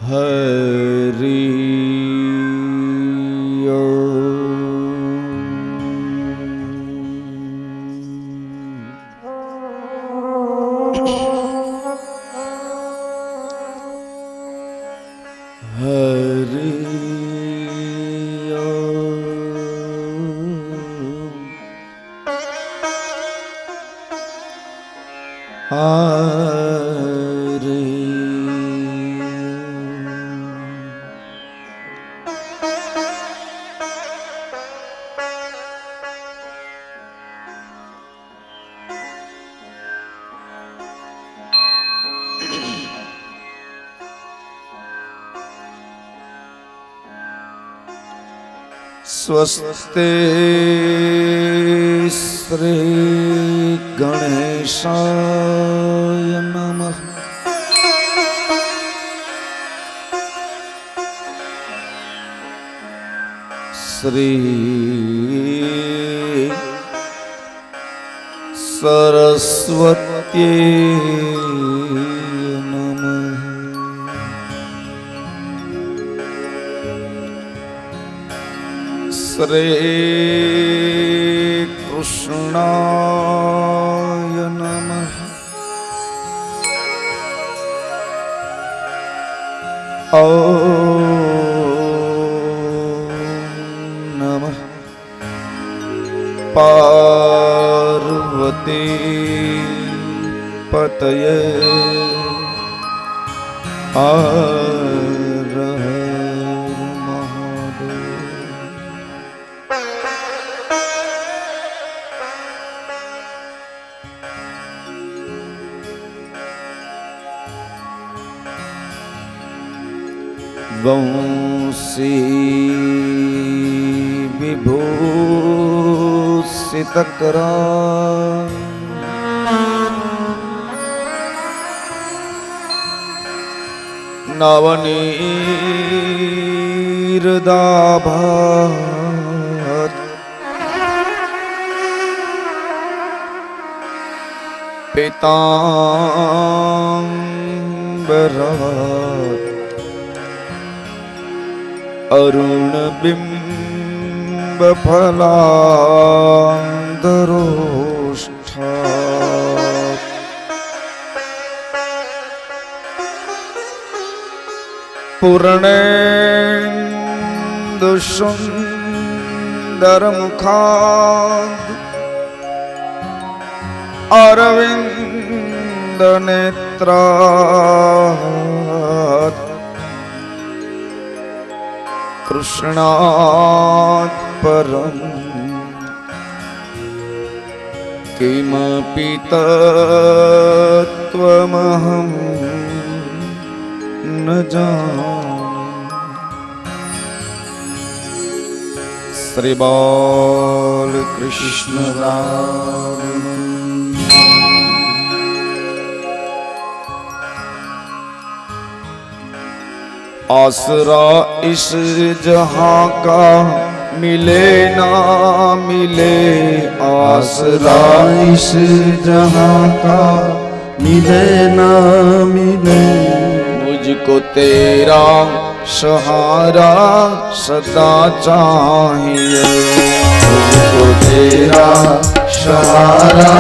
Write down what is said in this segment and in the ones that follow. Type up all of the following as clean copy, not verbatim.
हरि हरि स्वस्ते श्री गणेशाय नमः। श्री सरस्वती श्री कृष्णाय नमः। ॐ नमः पार्वती पतये वंशी विभूषितकरा नवनीरदाभात् पीताम्बरात् अरुणबिम्बफलान्तरोष्ठात् पूर्णेन्दुसुन्दरमुखात् अरविन्दनेत्रात् कृष्णात् परं किमपि तत्त्वमहं न जाने। श्री बालकृष्ण राम। आसरा इस जहां का मिले ना मिले, आसरा इस जहां का मिले ना मिले, मुझको तेरा सहारा सदा चाहिए, मुझको तेरा सहारा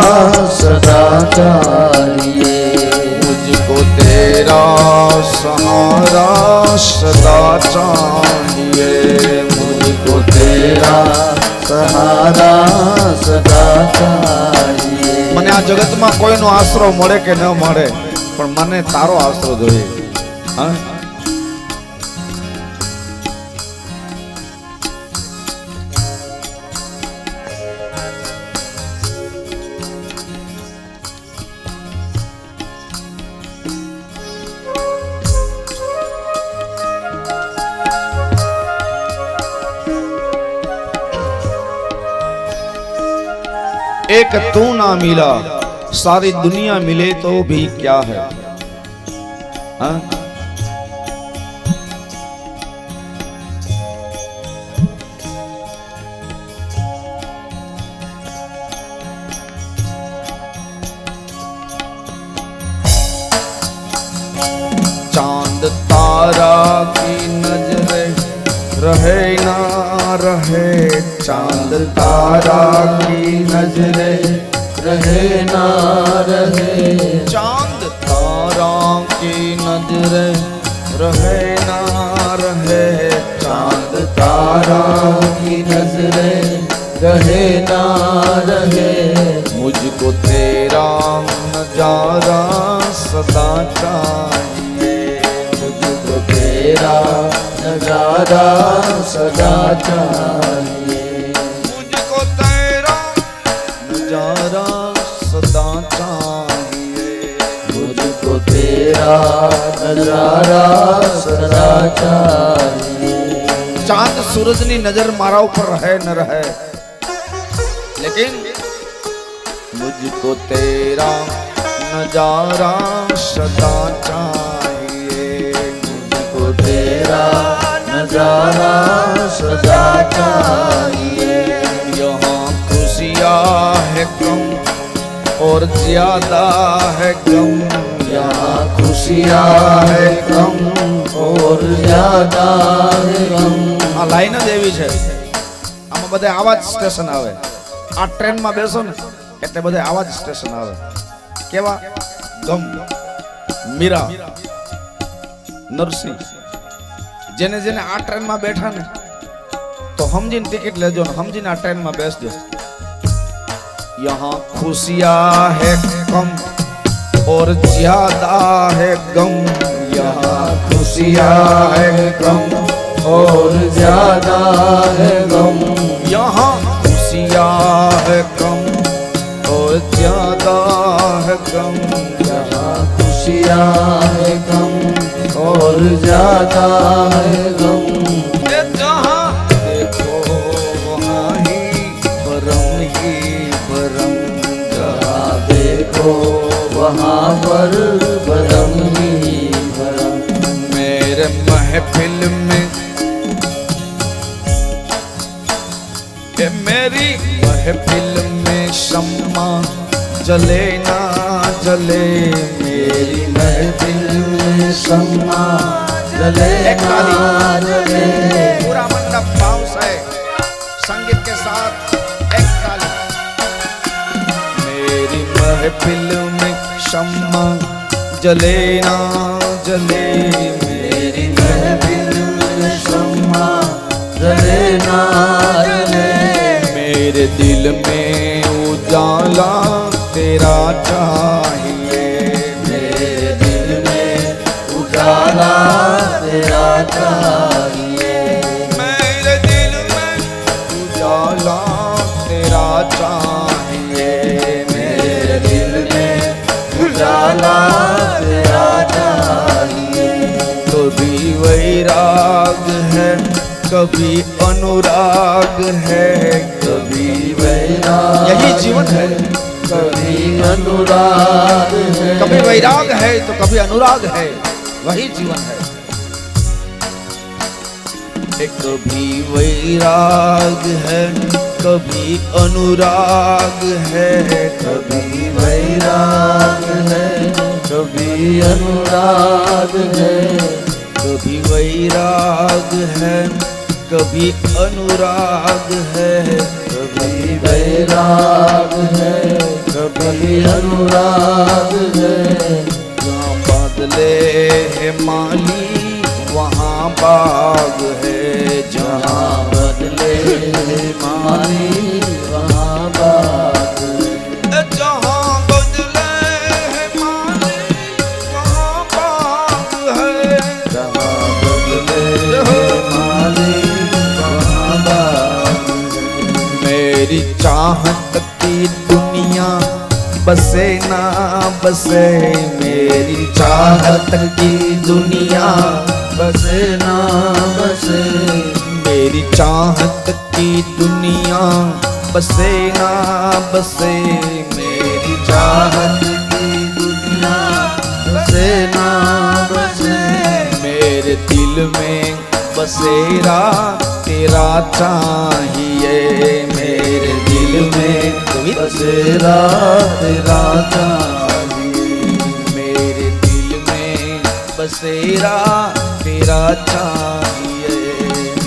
सदा चाहिए, मुझको तेरा सहारा सदा चाहिए, मुझको तेरा सहारा सदा चाहिए। મને આ જગતમાં કોઈનો આશરો મળે કે ન મળે, પણ મને તારો આશરો જોઈએ। હા, एक तू ना मिला सारी दुनिया मिले तो भी क्या है। हाँ? चांद तारा तारा की नजरें रहे ना रहे, चांद तारा की नजरें रहे ना रहे, चांद तारा की नजरें रहे ना रहे, चांद तारा की नजरें रहे ना रहे, मुझको तेरा नजारा सदा चाहिए, मुझको तेरा नजारा सदा चाहिए, मुझको तेरा नजारा सदा चाहिए, मुझको तेरा नजारा सदा चाहिए। चांद सूरजनी नजर मारा ऊपर रहे न रहे, लेकिन मुझको तेरा नजारा सदा चाहिए, मुझको तेरा नजारा सदा चाहिए। यहाँ खुशियाँ है कम और ज्यादा है गम, यहाँ खुशियाँ है कम और ज्यादा है गम। આ લાઈન જ એવી છે, આમાં બધા આવા જ સ્ટેશન આવે, આ ટ્રેનમાં બેસો ને એટલે બધા આવા જ સ્ટેશન આવે, કેવા ગમ, મીરા, નરસિંહ, જેને જેને આ ટ્રેનમાં બેઠા ને તો સમજીને ટિકિટ લેજો ને સમજીને આ ટ્રેનમાં બેસજો। यहाँ खुशियाँ है कम और ज्यादा है गम, यहाँ खुशियाँ है कम और ज्यादा है गम। यहाँ खुशियाँ है कम और ज्यादा है गम, यहाँ खुशियाँ है कम और ज्यादा है गम। ये जहाँ देखो वहाँ ही भरम ही भरम, जहाँ देखो वहाँ पर भरम ही भरम। मेरे महफिल में ये मेरी महफिल में शम्मा जले ना जले, मेरी महफिल में शम्मा जले ना जले। पूरा मंडप बाउंस है संगीत के साथ, एक ताली। मेरी महफिल में शम्मा जले ना जले, मेरी महफिल में शम्मा जले ना जले। मेरे दिल में उजाला तेरा चाहिए, मेरे दिल में उजाला तेरा चाहिए। मेरे दिल में उजाला तेरा चाहिए, मेरे दिल में उजाला तेरा चाहिए। कभी वैराग है कभी अनुराग है, कभी वैराग यही जीवन है, कभी अनुराग है। कभी वैराग है तो कभी अनुराग है, वही जीवन है। कभी वैराग है कभी अनुराग है, कभी वैराग है कभी अनुराग है। कभी वैराग है कभी अनुराग है, कभी वैराग है कभी अनुराग है। जहाँ बादले है माली वहाँ बाग है, जहाँ बदले माली वहाँ बाग है। जहाँ बदले है माली वहाँ बाग है, जहाँ बदले माली वहाँ बाग है। मेरी चाहत की दुनिया बसे ना बसे, मेरी चाहत की दुनिया बसे ना बसे। मेरी चाहत की दुनिया बसे ना बसे, मेरी चाहत की दुनिया बसे ना बसे। मेरे दिल में बसेरा तेरा चाहिए, मेरे दिल में बसेरा तेरा चाहिए। मेरे दिल में बसेरा तेरा चाहिए,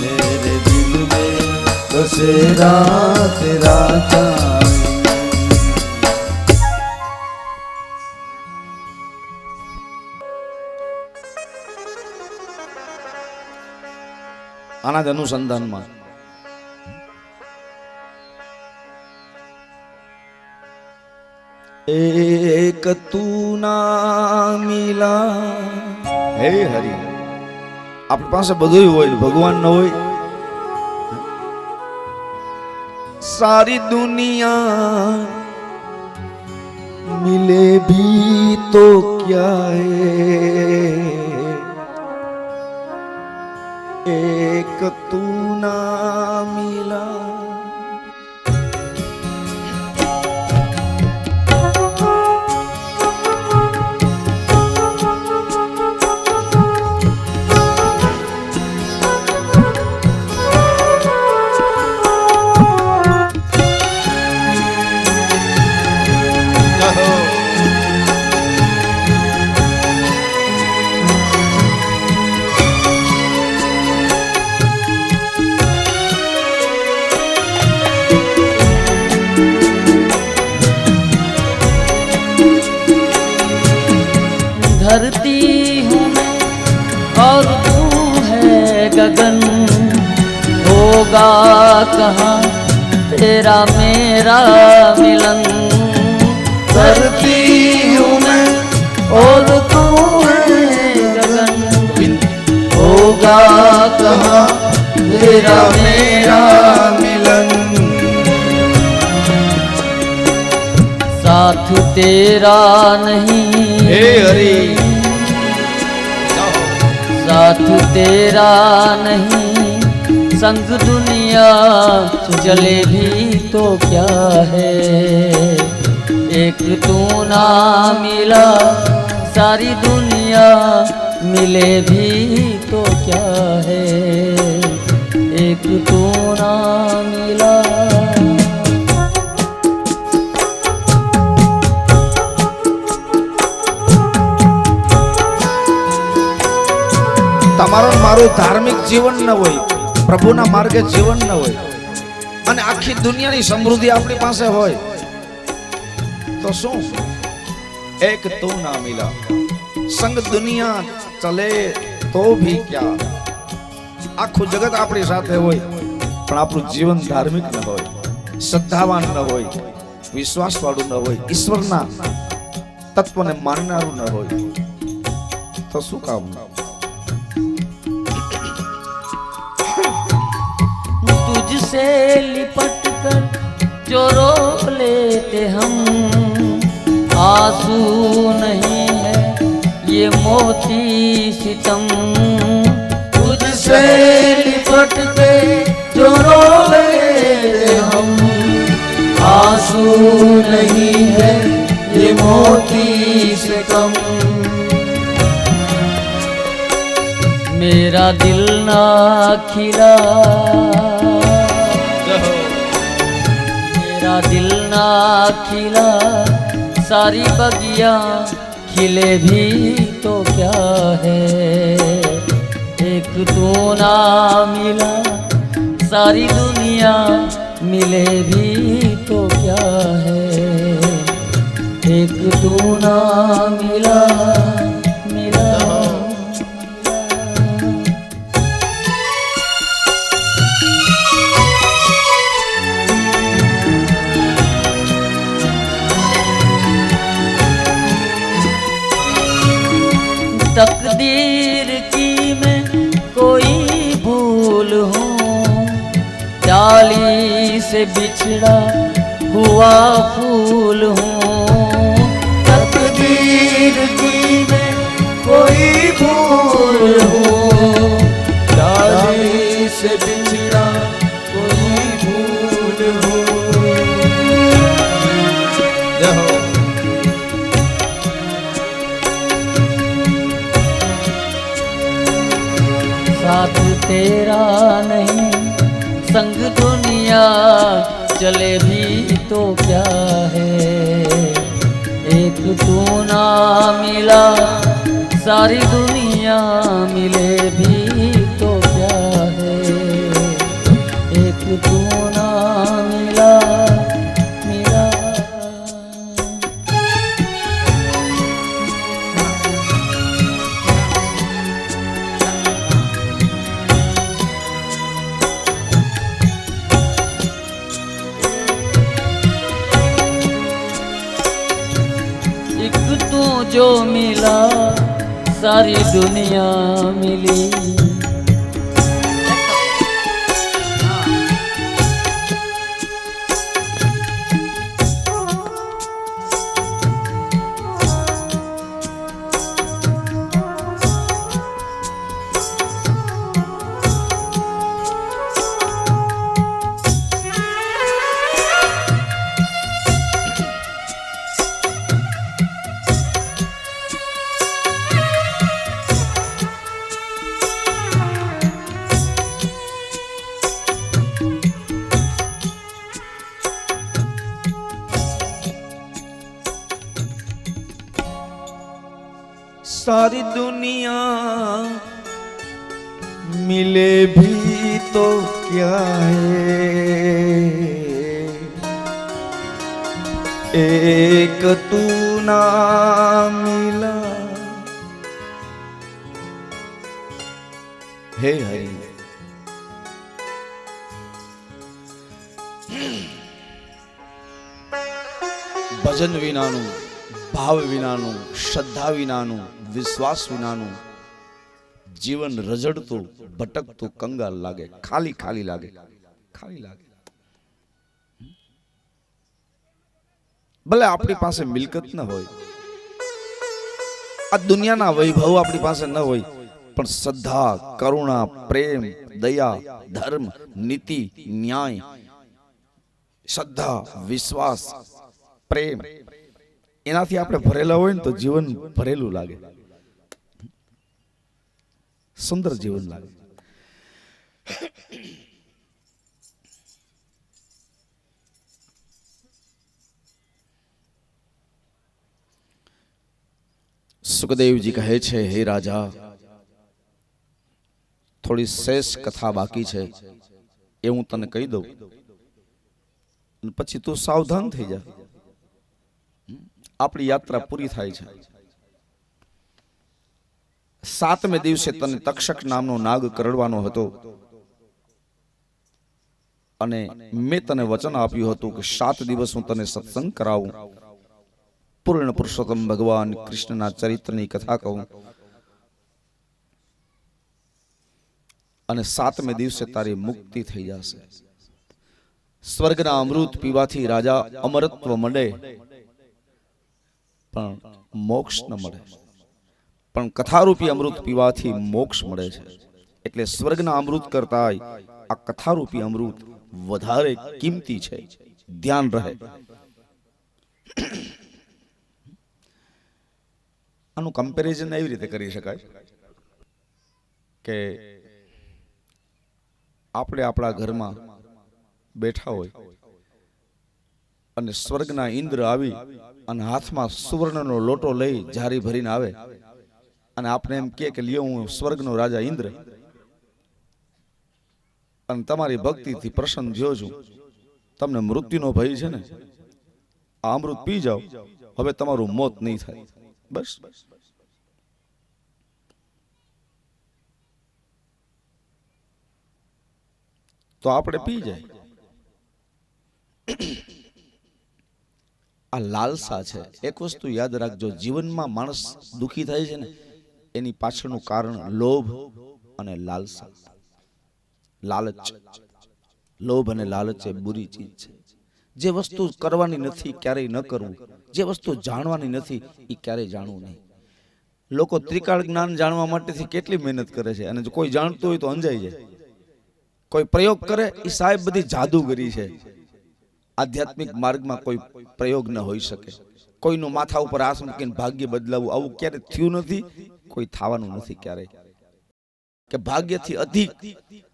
मेरे दिल में बसेरा तेरा चाहिए। આના જ અનુસંધાનમાં એક તું ના મિલા, હે હરિ આપણી પાસે બધું હોય, ભગવાન ન હોય, सारी दुनिया मिले भी तो क्या है, एक तू ना मिला। धरती हूँ मैं और तू है गगन, होगा कहाँ तेरा मेरा मिलन। धरती हूँ मैं और तू है गगन, होगा कहाँ तेरा मेरा मिलन। साथ तेरा नहीं हे हरि, साथ तेरा नहीं, संग दुनिया चले भी तो क्या है, एक तू ना मिला सारी दुनिया मिले भी तो क्या है, एक तू ना मिला। તમારું મારું ધાર્મિક જીવન ન હોય, પ્રભુના માર્ગે જીવન ન હોય અને આખી દુનિયાની સમૃદ્ધિ આપણી પાસે હોય તો શું, એક તું ના મિલા, સંગ દુનિયા ચલે તો ભી ક્યા। આખું જગત આપણી સાથે હોય પણ આપણું જીવન ધાર્મિક ન હોય, શ્રદ્ધાવાન ન હોય, વિશ્વાસવાળું ન હોય, ઈશ્વરના તત્વને માનનારું ન હોય તો શું કામ। तुझसे लिपट कर जो रो लेते हम, आंसू नहीं है ये मोती सितम। तुझसे लिपट के जो रो लेते हम, आंसू नहीं है ये मोती सितम। मेरा दिल ना खिला, मेरा दिल ना खिला सारी बगिया खिले भी तो क्या है, एक तू ना मिला सारी दुनिया मिले भी तो क्या है, एक तू ना मिला मिला। तकदीर की मैं कोई भूल हूँ, डाली से बिछड़ा हुआ फूल हूँ। तकदीर की मैं कोई भूल हूँ, डाली से बिछड़ा कोई फूल हूँ। साथ तेरा नहीं, संग दुनिया चले भी तो क्या है, एक तू ना मिला सारी दुनिया मिले भी जो मिला सारी दुनिया मिली। सारी दुनिया मिले भी तो क्या है, एक तू ना मिला। हे हरि, ભજન વિનાનું, ભાવ વિનાનું, શ્રદ્ધા વિનાનું, વિશ્વાસ વિનાનું જીવન રજડતું, ભટકતું, કંગાલ લાગે, ખાલી ખાલી લાગે, ખાલી લાગે. ભલે આપણી પાસે મિલકત ન હોય, આ દુનિયાના વૈભવ આપણી પાસે ન હોય, પણ શ્રદ્ધા, કરુણા, પ્રેમ, દયા, ધર્મ, નીતિ, ન્યાય, શ્રદ્ધા, વિશ્વાસ, પ્રેમ, એનાથી આપણે ભરેલા હોય ને તો જીવન ભરેલું લાગે, સુંદર જીવન લાગે. સુખદેવજી કહે છે, હે રાજા, થોડી શેષ કથા બાકી છે, એ હું તને કહી દઉં, પછી તું સાવધાન થઈ જા. આપણી યાત્રા પૂરી થાય છે. 7મે દિવસે તને તક્ષક નામનો નાગ કરડવાનો હતો, અને મેં તને વચન આપ્યું હતું કે 7 દિવસ હું તને સત્સંગ કરાવું, પૂર્ણ પુરુષોત્તમ ભગવાન કૃષ્ણના ચરિત્રની કથા કહું, અને 7મે દિવસે તારી મુક્તિ થઈ જશે. સ્વર્ગના અમૃત પીવાથી રાજા અમરત્વ મળે, પણ મોક્ષ ન મળે. પણ કથારૂપી અમૃત પીવાથી મોક્ષ મળે છે. એટલે સ્વર્ગના અમૃત કરતા આ કથારૂપી અમૃત વધારે કિંમતી છે. ધ્યાન રહે. આનું કમ્પેરિઝન એવી રીતે કરી શકાય કે આપણે આપણા ઘરમાં બેઠા હોય અને સ્વર્ગના ઇન્દ્ર આવી અને હાથમાં સુવર્ણનો લોટો લઈ જારી ભરીને આવે અને આપણે એમ કે લ્યો હું સ્વર્ગનો રાજા ઇન્દ્ર, અને તમારી ભક્તિથી પ્રસન્ન થયો છું, તમને મૃત્યુનો ભય છે ને, આ અમૃત પી જાઓ, હવે તમારું મોત નહીં થાય. બસ તો આપણે પી જાય. આ લાલસા છે. એક વસ્તુ યાદ રાખજો, જીવનમાં માણસ દુખી થાય છે ને, એની પાછળનું કારણ લોભ અને લાલસા. લાલચ, લોભ અને લાલચ એ બુરી ચીજ છે. જે વસ્તુ કરવાની નથી ક્યારેય ન કરવું, જે વસ્તુ જાણવાની નથી એ ક્યારેય જાણવું નહીં. લોકો ત્રિકાળ જ્ઞાન જાણવા માટેથી કેટલી મહેનત કરે છે, અને જો કોઈ જાણતું હોય તો અંજાઈ જાય. કોઈ પ્રયોગ કરે એ સાહેબ બધી જાદુગરી છે. આધ્યાત્મિક માર્ગમાં કોઈ પ્રયોગ ન હોઈ શકે. કોઈનું માથા ઉપર હાથ મૂકીને ભાગ્ય બદલાવું, આવું ક્યારે થયું નથી, કોઈ થવાનું નથી ક્યારેય. કે ભાગ્યથી અધિક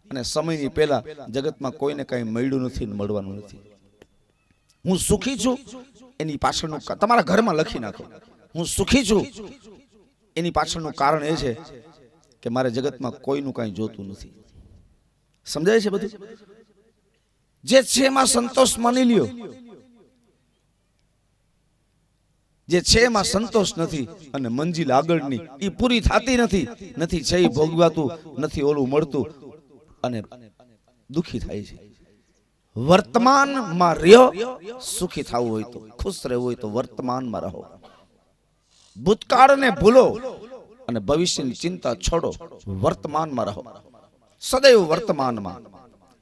અને સમયની પહેલા જગતમાં કોઈને કઈ મળ્યું નથી, મળવાનું નથી. હું સુખી છું એની પાછળનું, તમારા ઘરમાં લખી નાખો, હું સુખી છું એની પાછળનું કારણ એ છે કે મારે જગતમાં કોઈનું કઈ જોતું નથી. સમજાય છે બધું? જે છે એમાં સંતોષ માની લ્યો. જે છે એમાં સંતોષ નથી અને મંજિલ આગળની એ પૂરી થતી નથી, નથી છે એ ભોગવાતું નથી, ઓલું મળતું, અને દુખી થાય છે. વર્તમાનમાં રહ્યો. સુખી થવું હોય તો, ખુશ રહેવું હોય તો વર્તમાનમાં રહો. ભૂતકાળને ભૂલો અને ભવિષ્યની ચિંતા છોડો, વર્તમાનમાં રહો, સદૈવ વર્તમાનમાં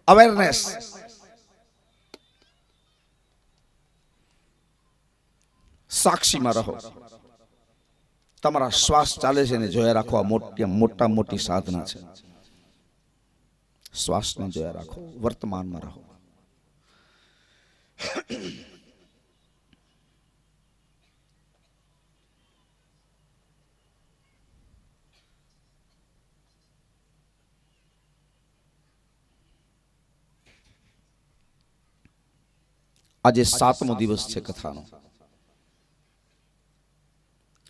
અવેરનેસ. સાક્ષીમાં રહો. તમારા શ્વાસ ચાલે છે ને જોયા રાખો. આ મોટા મોટી સાધના છે. શ્વાસને જોયા રાખો, વર્તમાનમાં રહો. આજે 7મો દિવસ છે કથાનો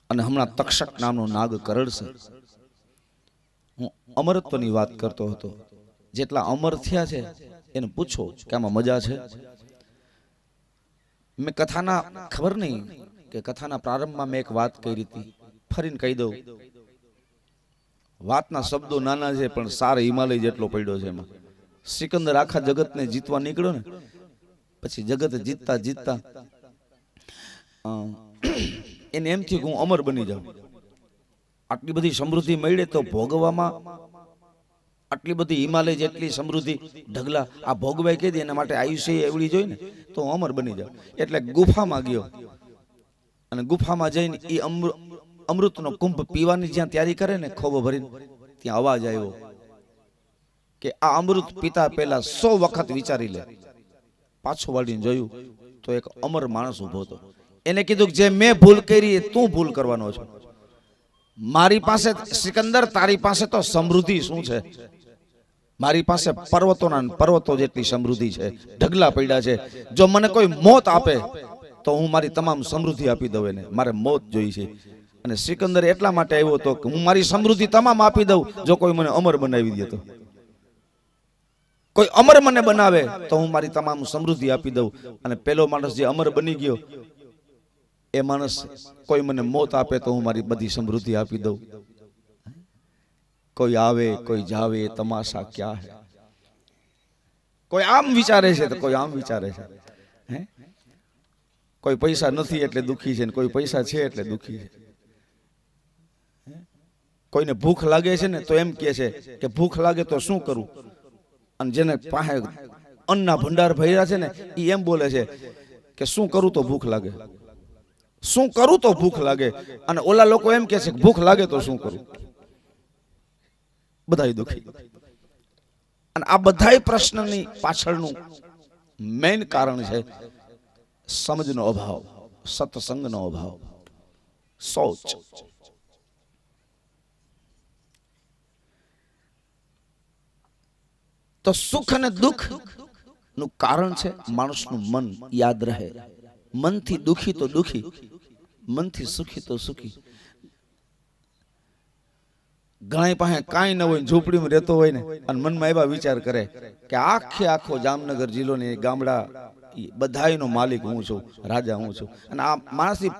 અને હમણાં તક્ષક નામનો નાગ કરડશે. હું અમરત્વની વાત કરતો હતો. જેટલા અમર થયા છે એને પૂછો કે આમાં મજા છે. મેં કથાના ખબર નહીં કે કથાના પ્રારંભમાં મેં એક વાત કરી હતી, ફરીને કહી દઉં. વાતના શબ્દો નાના છે પણ સાર હિમાલય જેટલો પડ્યો છે એમાં. સિકંદર આખા જગતને જીતવા નીકળ્યો ને પછી જગત જીતતા જીતતા એને એમ થયું કે હું અમર બની જાઉં. આટલી બધી સમૃદ્ધિ મળી તો ભોગવામાં, આટલી બધી હિમાલય જેટલી સમૃદ્ધિ ઢગલા આ ભોગવાય કહી દે, એના માટે આયુષ્ય એવડી જોઈ ને તો હું અમર બની જાઉં. એટલે ગુફામાં ગયો અને ગુફામાં જઈને એ અમૃતનો કુંભ પીવાની જ્યાં તૈયારી કરે ને ખોબો ભરીને, ત્યાં અવાજ આવ્યો કે આ અમૃત પીતા પહેલા 100 વખત વિચારી લે. પાછો વાળીને જોયું તો એક અમર માણસ ઉભો હતો. એને કીધું કે જે મેં ભૂલ કરી તું ભૂલ કરવાનો છો. મારી પાસે સિકંદર, તારી પાસે તો સમૃદ્ધિ શું છે? મારી પાસે પર્વતોના પર્વતો જેટલી સમૃદ્ધિ છે, ઢગલા પડ્યા છે. જો મને કોઈ મોત આપે તો હું મારી તમામ સમૃદ્ધિ આપી દઉં એને. મારે મોત જોઈ છે. અને સિકંદર એટલા માટે આવ્યો હતો કે હું મારી સમૃદ્ધિ તમામ આપી દઉં જો કોઈ મને અમર બનાવી દે. તો કોઈ અમર મને બનાવે તો હું મારી તમામ સમૃદ્ધિ આપી દઉં. અને પેલો માણસ જે અમર બની ગયો એ માણસ કોઈ મને મોત આપે તો હું મારી બધી સમૃદ્ધિ આપી દઉં. કોઈ આવે કોઈ જાવે તમાશા ક્યાં હે. કોઈ આમ વિચારે છે તો કોઈ આમ વિચારે છે. કોઈ પૈસા નથી એટલે દુખી છે ને કોઈ પૈસા છે એટલે દુખી છે. કોઈને ભૂખ લાગે છે ને તો એમ કહે છે કે ભૂખ લાગે તો શું કરું. અને જેને પાસે અન્નના ભંડાર ભર્યા છે ને એ એમ બોલે છે કે શું કરું તો ભૂખ લાગે, શું કરું તો ભૂખ લાગે. અને ઓલા લોકો એમ કહે છે કે ભૂખ લાગે તો શું કરું. બધાય દુખી. અને આ બધાય પ્રશ્નની પાછળનું મેઇન કારણ છે સમજનો અભાવ, સત્સંગનો અભાવ, શૌચ. તો સુખ અને દુઃખ નું કારણ છે માણસનું મન. યાદ રહે, મનથી દુખી તો દુખી, મનથી સુખી તો સુખી. ઘણા પાસે કાંઈ ન હોય, ઝૂંપડીમાં રહેતો હોય ને અને મનમાં એવા વિચાર કરે કે આખો જામનગર જિલ્લો ને ગામડા બધાયનો માલિક હું છું, રાજા હું છું. અને આ માણસની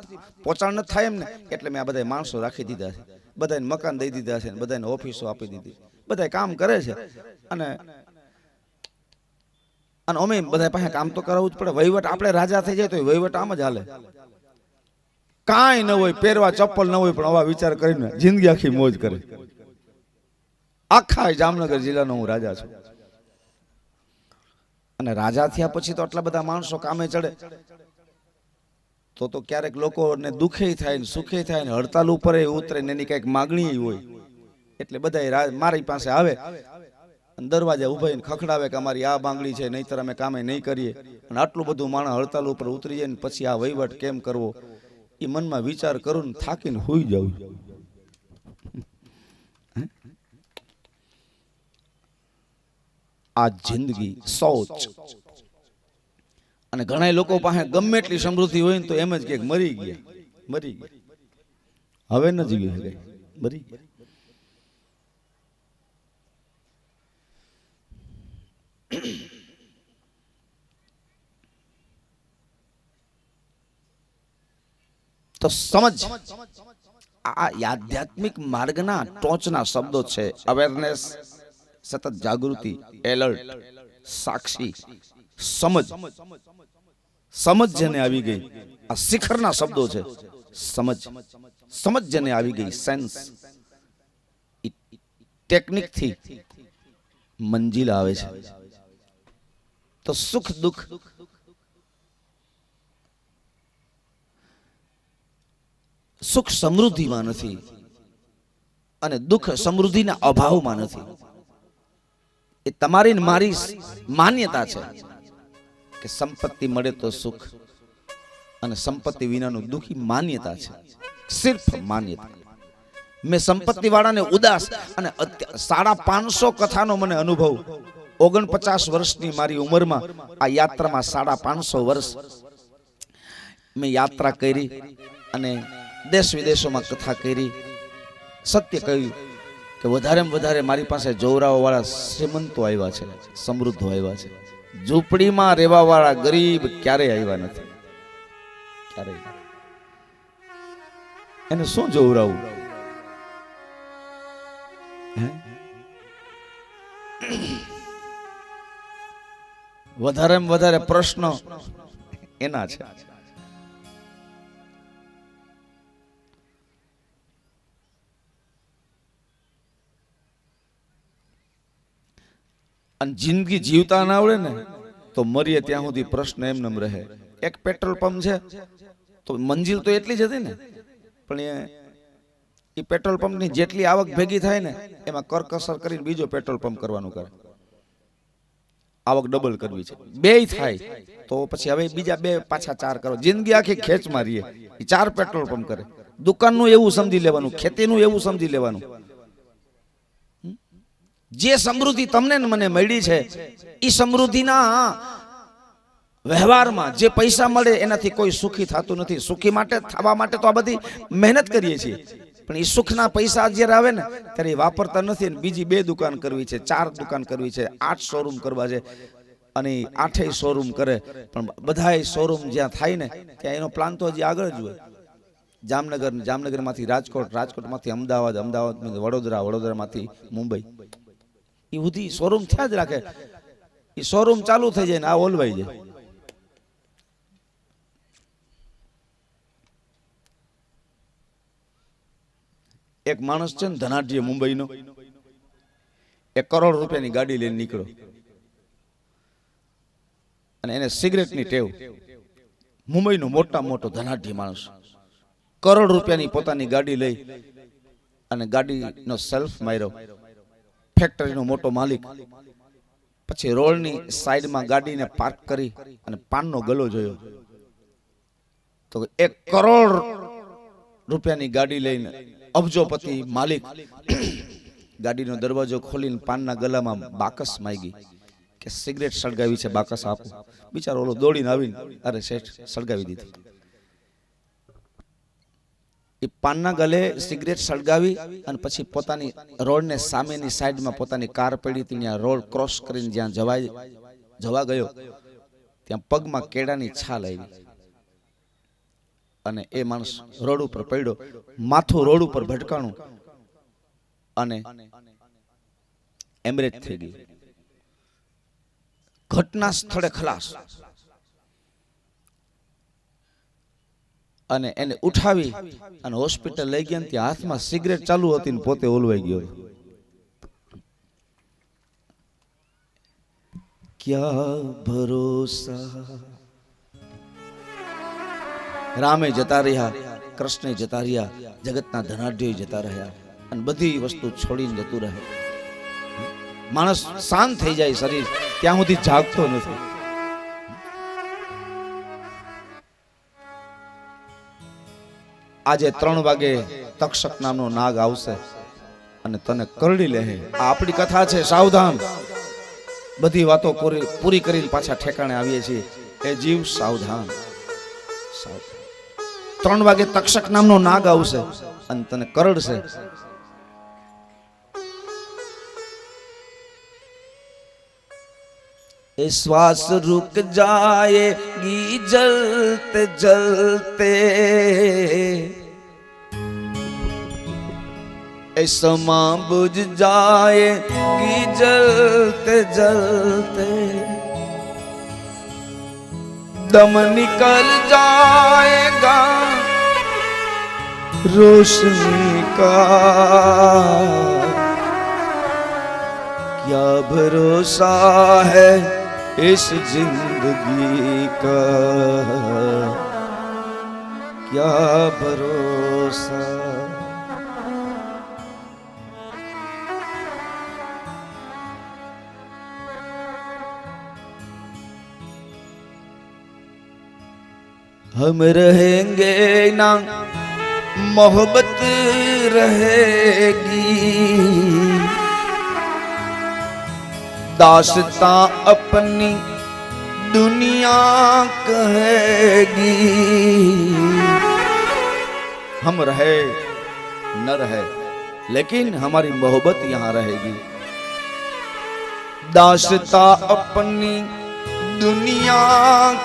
પોચાણ ન થાય એમ ને એટલે મેં આ બધા માણસો રાખી દીધા છે, બધાને મકાન દઈ દીધા છે, બધાને ઓફિસો આપી દીધી, બધા કામ કરે છે. અને અમે બધા પાસે કામ તો કરાવવું જ પડે. વહીવટ આપણે રાજા થઈ જાય તો વહીવટ આમ જ હાલે. કાંઈ ન હોય, પહેરવા ચપ્પલ ન હોય, પણ આવા વિચાર કરીને જિંદગી આખી મોજ કરે. આખા જામનગર જિલ્લાનો હું રાજા છું. અને રાજા થયા પછી તો આટલા બધા માણસો કામે ચડે તો ક્યારેક લોકોને દુખે થાય ને સુખે થાય ને હડતાલ ઉપર ઉતરે ને એની કઈક માગણી હોય એટલે બધા મારી પાસે આવે, દરવાજા ઉભા ખખડાવે કે અમારી આ માંગણી છે, નહીતર અમે કામે નહીં કરીએ. અને આટલું બધું માણસ હડતાલ ઉપર ઉતરી જાય ને પછી આ વહીવટ કેમ કરવો એ મનમાં વિચાર કરું ને થાકીને હોઈ જાઉં. આ જિંદગી શૌચ. અને ઘણા લોકો પાસે ગમે એટલી સમૃદ્ધિ હોય ને તો એમ જ કે મરી ગયા, હવે ન જીવી શકે, મરી ગયા. તો સમજ, આ આધ્યાત્મિક માર્ગના ટોચના શબ્દો છે. અવેરનેસ, સતત જાગૃતિ, એલર્ટ, સાક્ષી, સમજ. સમજ જેને આવી ગઈ આ શિખરના શબ્દો છે. સમજ જેને આવી ગઈ, સેન્સ, ટેકનિક થી મંજિલ આવે છે. તો સુખ દુઃખ સુખ સમૃદ્ધિમાં નથી અને દુઃખ સમૃદ્ધિના અભાવમાં નથી. એ તમારી ને મારી માન્યતા છે કે સંપત્તિ મળે તો સુખ અને સંપત્તિ વિનાનું દુઃખી માન્યતા છે, સિર્ફ માન્યતા. મેં સંપત્તિ વાળાને ઉદાસ અને 550 કથાનો મને અનુભવ. 49 વર્ષની મારી ઉંમરમાં આ યાત્રામાં 550 વર્ષ મેં યાત્રા કરી અને દેશ વિદેશોમાં કથા કરી. સત્ય કહ્યું કે વધારે મારી પાસે જોવરાઓ વાળા શ્રીમંતો આવ્યા છે, સમૃદ્ધો આવ્યા છે. ઝૂંપડીમાં રહેવા વાળા ગરીબ ક્યારેય આવ્યા નથી, ક્યારેય. એને શું જોવરાવું? વધારે પ્રશ્નો એના છે. અને જિંદગી જીવતા ના આવડે ને તો મરીએ ત્યાં સુધી પ્રશ્ન એમનેમ રહે. એક પેટ્રોલ પંપ છે તો મંજિલ તો એટલી જ હતી ને, પણ એ પેટ્રોલ પંપની જેટલી આવક ભેગી થાય ને એમાં કરકસર કરીને બીજો પેટ્રોલ પંપ કરવાનું કરે. આવક ડબલ કરવી છે, 2 થાય તો પછી હવે બીજા 2 પાછા 4 કરો. જિંદગી આખી ખેંચમાં રહીએ. એ 4 પેટ્રોલ પંપ કરે. દુકાનનું એવું સમજી લેવાનું, ખેતીનું એવું સમજી લેવાનું. જે સમૃદ્ધિ તમને ને મને મળી છે એ સમૃદ્ધિના વ્યવહારમાં જે પૈસા મળે એનાથી કોઈ સુખી થતું નથી. સુખી માટે થવા માટે તો આ બધી મહેનત કરીએ છીએ, પણ એ સુખના પૈસા જ્યારે આવે ને ત્યારે એ વાપરતા નથી. બીજી 2 દુકાન કરવી છે, 4 દુકાન કરવી છે, 8 શોરૂમ કરવા છે અને 8 શોરૂમ કરે. પણ બધાય શોરૂમ જ્યાં થાય ને ત્યાં એનો પ્લાન તો હજી આગળ જ હોય. જામનગરમાંથી રાજકોટ, રાજકોટમાંથી અમદાવાદ, અમદાવાદમાંથી વડોદરા, વડોદરામાંથી મુંબઈ, એ બધી શોરૂમ થયા જ રાખે. એ શોરૂમ ચાલુ થઈ જાય ને આ ઓલવાઈ જાય. એક માણસ છે ને ધનાઢ્ય મુંબઈનો, 1 કરોડ રૂપિયાની ગાડી લઈને નીકળ્યો અને એને સિગરેટની ટેવ. મુંબઈનો મોટો ધનાઢ્ય માણસ, 1 કરોડ રૂપિયાની પોતાની ગાડી લઈ અને ગાડીનો સેલ્ફ માર્યો. ફેક્ટરીનો મોટો માલિક. પછી રોડની સાઈડમાં ગાડીને પાર્ક કરી અને પાનનો ગલો જોયો તો 1 કરોડ રૂપિયાની ગાડી લઈને અબજોપતિ માલિક ગાડીનો દરવાજો ખોલીને પાનના ગલામાં બાકસ માંગી કે સિગરેટ સળગાવી છે, બાકસ આપો. બિચારો ઓલો દોડીને આવીને અરે શેઠ સળગાવી દીધી. એ પાનના ગલે સિગરેટ સળગાવી અને પછી પોતાની રોડને સામેની સાઈડમાં પોતાની કાર પડી હતી, ત્યાં રોડ ક્રોસ કરીને જ્યાં જવા ગયો ત્યાં પગમાં કેળાની છાલ આવી અને એ માણસ રોડ ઉપર પડ્યો, માથું રોડ ઉપર ભટકાણું અને એમરેજ થઈ ગઈ. ઘટના સ્થળે ખલાસ. અને એને ઉઠાવી અને હોસ્પિટલ લઈ ગયા. ત્યાં હાથમાં સિગરેટ ચાલુ હતી ને પોતે ઓલવાઈ ગયો. ક્યા ભરોસા. રામે જતા રહ્યા, કૃષ્ણે જતા રહ્યા, જગતના ધનાઢ્યો જતા રહ્યા અને બધી વસ્તુ છોડીને જતું રહે. માણસ શાંત થઈ જાય શરીર ત્યાં સુધી જાગતો નથી. આજે 3 વાગે તક્ષક નામનો નાગ આવશે અને તને કરડી લે. આ આપણી કથા છે, સાવધાન. બધી વાતો પૂરી કરીને પાછા ઠેકાણે આવીએ છીએ. એ જીવ સાવધાન. 3 વાગે તક્ષક નામનો નાગ આવશે અને તને કરડશે. ए श्वास रुक जाएगी जलते जलते, ए समा बुझ जाएगी जलते जलते, दम निकल जाएगा रोशनी का क्या भरोसा है इस जिंदगी का, क्या भरोसा। हम रहेंगे ना मोहब्बत रहेगी, दास्तां अपनी दुनिया कहेगी। हम रहे न रहे लेकिन हमारी मोहब्बत यहाँ रहेगी, दास्तां अपनी दुनिया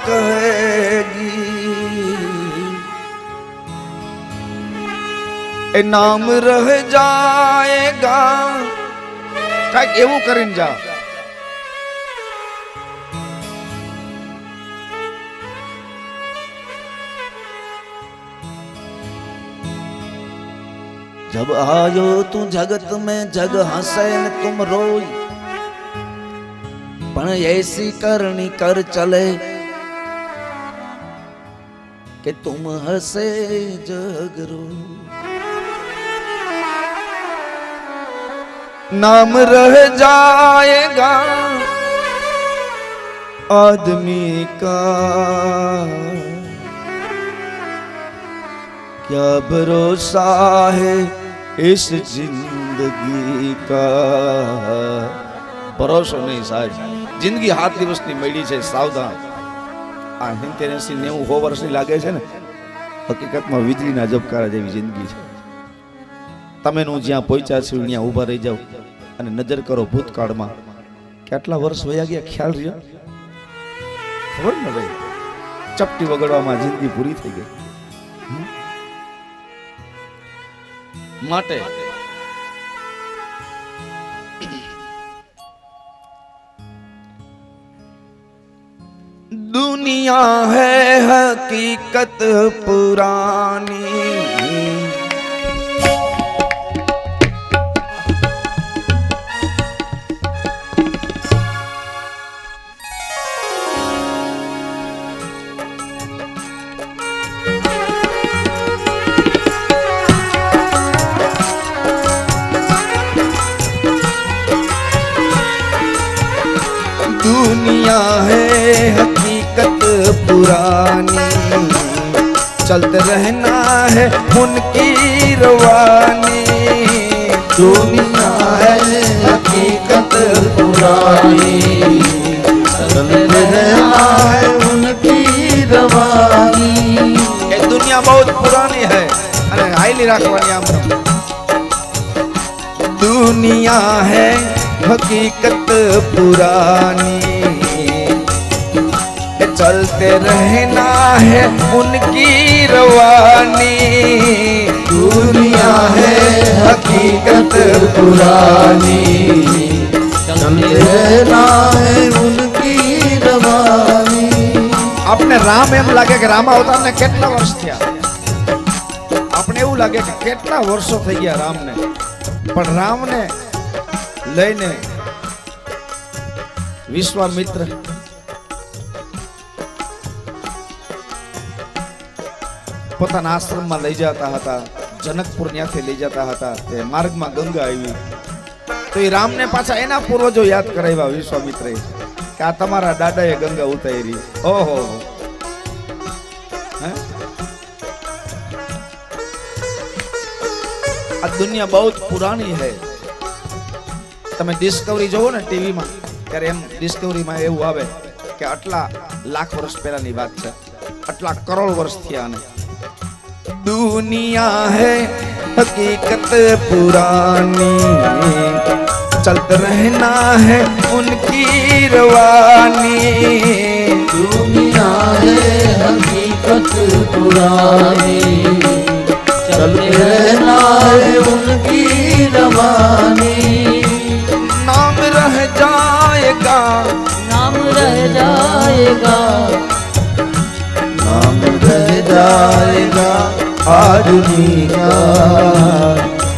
कहेगी। ए नाम रह जाएगा कांईक एवं करीने जा। जब आयो तू जगत में जग हंसे न तुम रोई, पण ऐसी करनी कर चले कि तुम हंसे जग रो। नाम रह जाएगा आदमी का, क्या भरोसा है इस जिंदगी का। भरोसा नहीं साहब, जिंदगी हाथ दिवसनी मળી છે, સાવધાન। આ 80 90 100 વર્ષની લાગે છે ને, હકીકતમાં વીજળીના ઝબકારા જેવી જિંદગી છે। તમે હું જ્યાં પહોંચ્યા છો ત્યાં ઊભા રહી જાઓ અને નજર કરો ભૂતકાળમાં કેટલા વર્ષ વયા ગયા, ખ્યાલ રહ્યો? ખબર ન રહી, ચપટી વગાડવામાં જિંદગી પૂરી થઈ ગઈ। માટે दुनिया है हकीकत पुरानी, दुनिया है हकीकत पुरानी, चलते रहना है उनकी रवानी। दुनिया है हकीकत पुरानी, चलते रहना है उनकी रवानी। ये दुनिया बहुत पुरानी है अरे हाईली राखवानी आम। दुनिया है हकीकत पुरानी, चलते रहना है उनकी रवानी। दुनिया है हकीकत पुरानी, चलते रहना है उनकी रवानी। आपने राम एम लागे कि रामा अवतार ने કેટલા વર્ષ થયા, આપણે એવું લાગે કે કેટલા વર્ષો થઈ ગયા રામને, પણ રામને લઈને વિશ્વામિત્ર પોતાના આશ્રમમાં લઈ જતા હતા, જનકપુર ત્યાંથી લઈ જતા હતા। તે માર્ગમાં ગંગા આવી તો એ રામને પાછા એના પૂર્વજો યાદ કરાવ્યા વિશ્વામિત્રે કે આ તમારા દાદાએ ગંગા ઉતારી। ઓહો હે, આ દુનિયા बहुत पुरानी है। તમે ડિસ્કવરી જોવો ને ટીવીમાં ત્યારે એમ ડિસ્કવરીમાં એવું આવે કે આટલા લાખ વર્ષ પહેલાની વાત છે, આટલા કરોડ વર્ષ થયા। અને दुनिया है हकीकत पुरानी, चलते रहना है उनकी रवानी। दुनिया है हकीकत पुरानी, चलते रहना है उनकी रवानी। नाम रह जाएगा, नाम रह जाएगा, नाम रह जाएगा आदमी का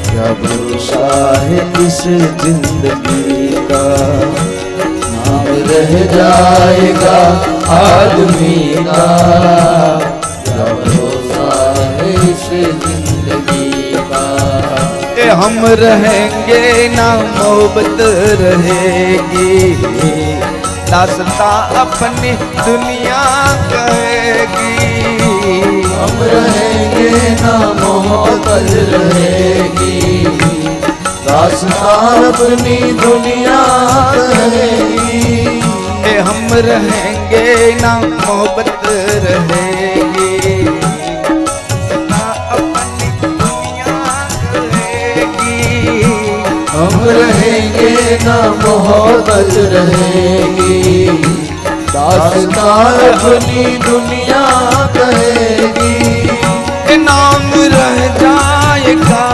क्या भरोसा है इस जिंदगी का। नाम रह जाएगा आदमी का क्या भरोसा है इस जिंदगी का। हम रहेंगे ना मोहब्बत रहेगी, दास्तां अपनी दुनिया कहेगी। हम रहेंगे ना मोहब्बत रहेगी, दास्तां अपनी दुनिया कहेगी। हम रहेंगे ना मोहब्बत रहेगी, हम रहेंगे ना मोहब्बत रहेगी, दास्तां अपनी दुनिया कहेगी। नाम रह जाएगा,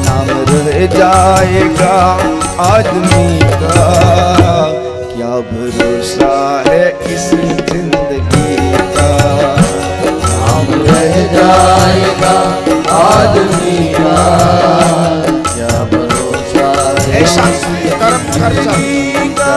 नाम रह जाएगा आदमी का क्या भरोसा है इस जिंदगी का। नाम रह जाएगा आदमी का क्या भरोसा है ऐसा कर्म कर का।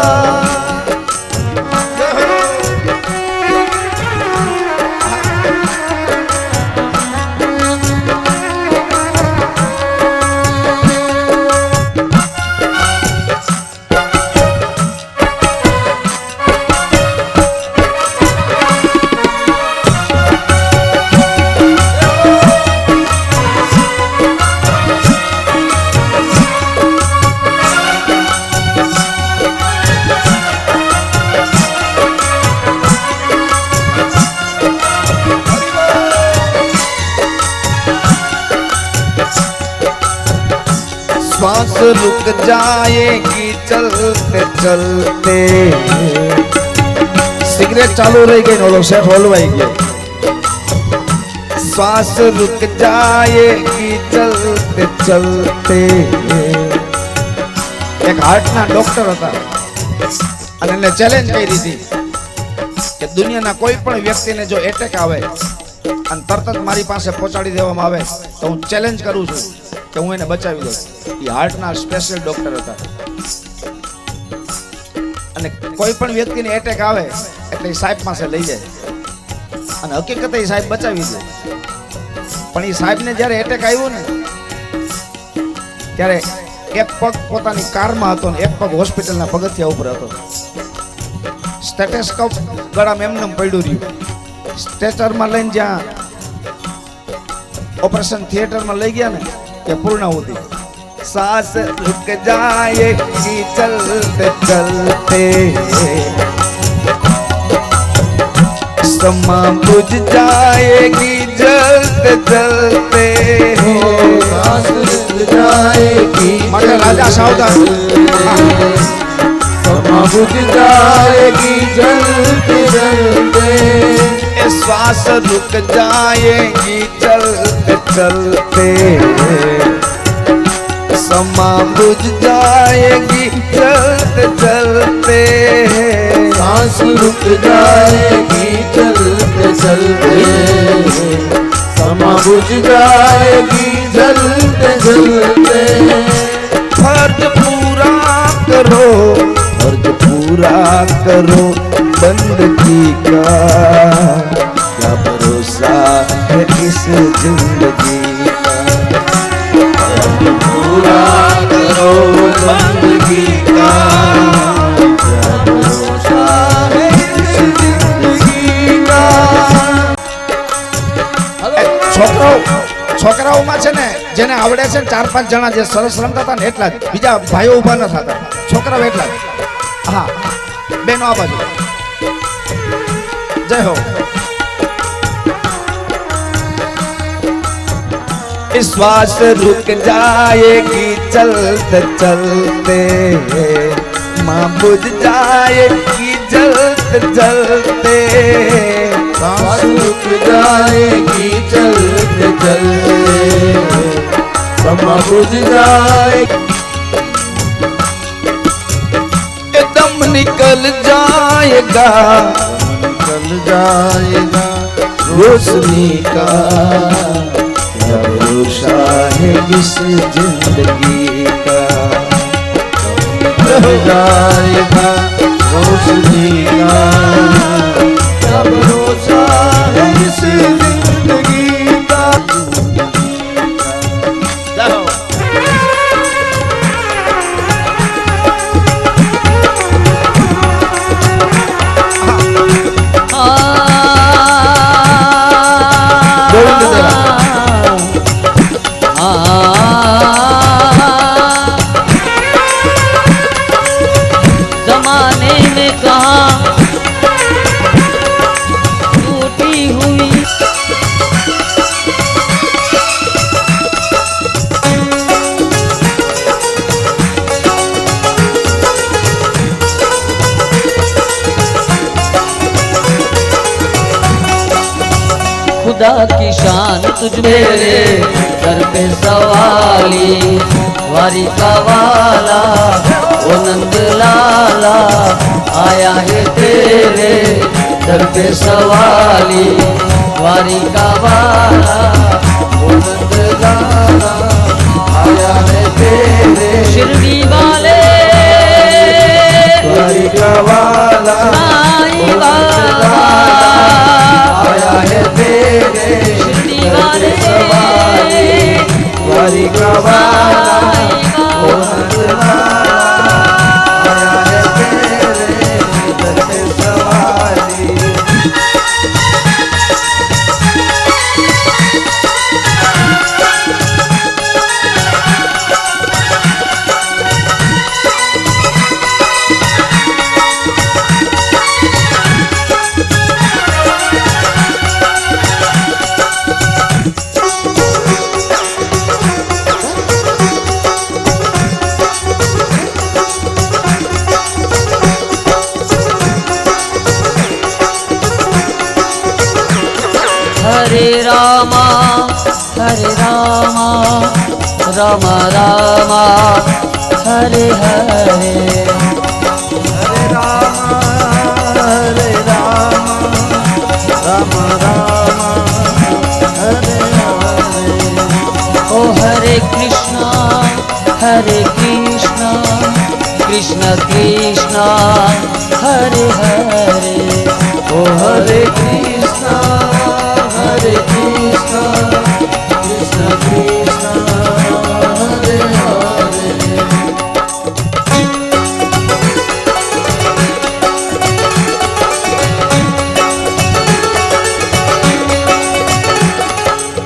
श्वास रुक जाएगी चलते चलते। सिगरेट चालू रही गई, नो सेट हलवाई गया। श्वास रुक जाएगी चलते चलते। एक हार्टना डॉक्टर હતા અને એને ચેલેન્જ કરી હતી કે દુનિયાના કોઈ પણ વ્યક્તિને જો એટેક આવે અને તરત જ મારી પાસે પહોંચાડી દેવામાં આવે તો હું ચેલેન્જ કરું છું કે હું એને બચાવી દઉં। એ હાર્ટના સ્પેશિયલ ડોક્ટર હતા અને કોઈ પણ વ્યક્તિને એટેક આવે એટલે એ સાહેબ પાસે લઈ જાય અને હકીકતે એ સાહેબ બચાવી દે। પણ એ સાહેબને જ્યારે એટેક આવ્યો ને ત્યારે એક પગ પોતાની કારમાં હતો ને એક પગ હોસ્પિટલના પગથિયા ઉપર હતો। સ્ટેથોસ્કોપ ગળામાં એમને પડ્યું રહ્યું। સ્ટ્રેચરમાં લઈને જ્યાં ऑपरेशन थिएटर में ले गया ना क्या पूर्णाहुति। सांस रुक जाएगी चलते चलते, समा बुझ जाएगी जलते जलते। सांस रुक जाएगी माता राजा सावधान। समा बुझ जाएगी जलते जलते। श्वास रुक जाएगी चलते चलते, समा बुझ जाएगी चलते चलते। सांस रुक जाएगी चलते चलते, समा बुझ जाएगी जलते जलते। फर्ज पूरा करो, फर्ज पूरा करो बंदगी का क्या भरोसा है इस जिंदगी का। पूरा करो बंदगी का क्या भरोसा है इस जिंदगी का। છોકરાઓમાં છે ને જેને આવડે છે ને 4-5 જણા જે સરસ રમતા હતા ને એટલા જ, બીજા ભાઈઓ ઉભા ન થતા, છોકરાઓ એટલા જ। હા બેનો આ બાજુ जय हो। श्वास रुक जाएगी चलते चलते, माँ बुझ जाएगी जलते जलते। सांस रुक जाएगी चलते चलते, समा बुझ जाएगी। दम निकल जाएगा, निकल जाएगा रोशनी का भरोसा है इस जिंदगी का जाएगा रोशनी का क्या भरोसा है इस जिंदगी का जमाने में कहाँ टूटी हुई खुदा की शान तुझ मेरे दर पे सवाली वारी का वाला ओ नंद लाला आया है तेरे दर पे सवाली वारी का वाला ओ नंद लाला आया है तेरे शिरडी वाले वारी का वाला साईं बाबा आया है तेरे शिरडी वाले वारी का वाला ओ नंदलाला आया है तेरे दर पे सवारी हरे रामा राम रामा हरे हरे हरे राम राम राम हरे हरे ओ हरे कृष्णा कृष्ण कृष्ण हरे हरे ओ हरे कृष्णा कृष्ण कृष्ण हरे हरे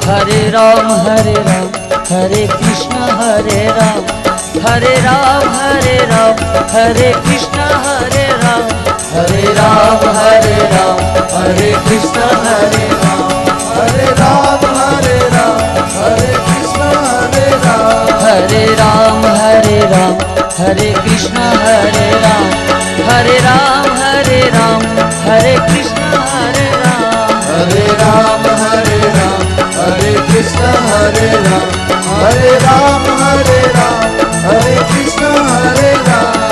हरे राम हरे कृष्ण हरे राम हरे राम हरे कृष्ण हरे राम हरे राम हरे कृष्ण हरे राम हरे राम हरे कृष्ण हरे राम हरे राम हरे कृष्ण हरे राम हरे राम हरे कृष्ण हरे राम हरे राम हरे कृष्ण हरे राम हरे राम हरे कृष्ण हरे राम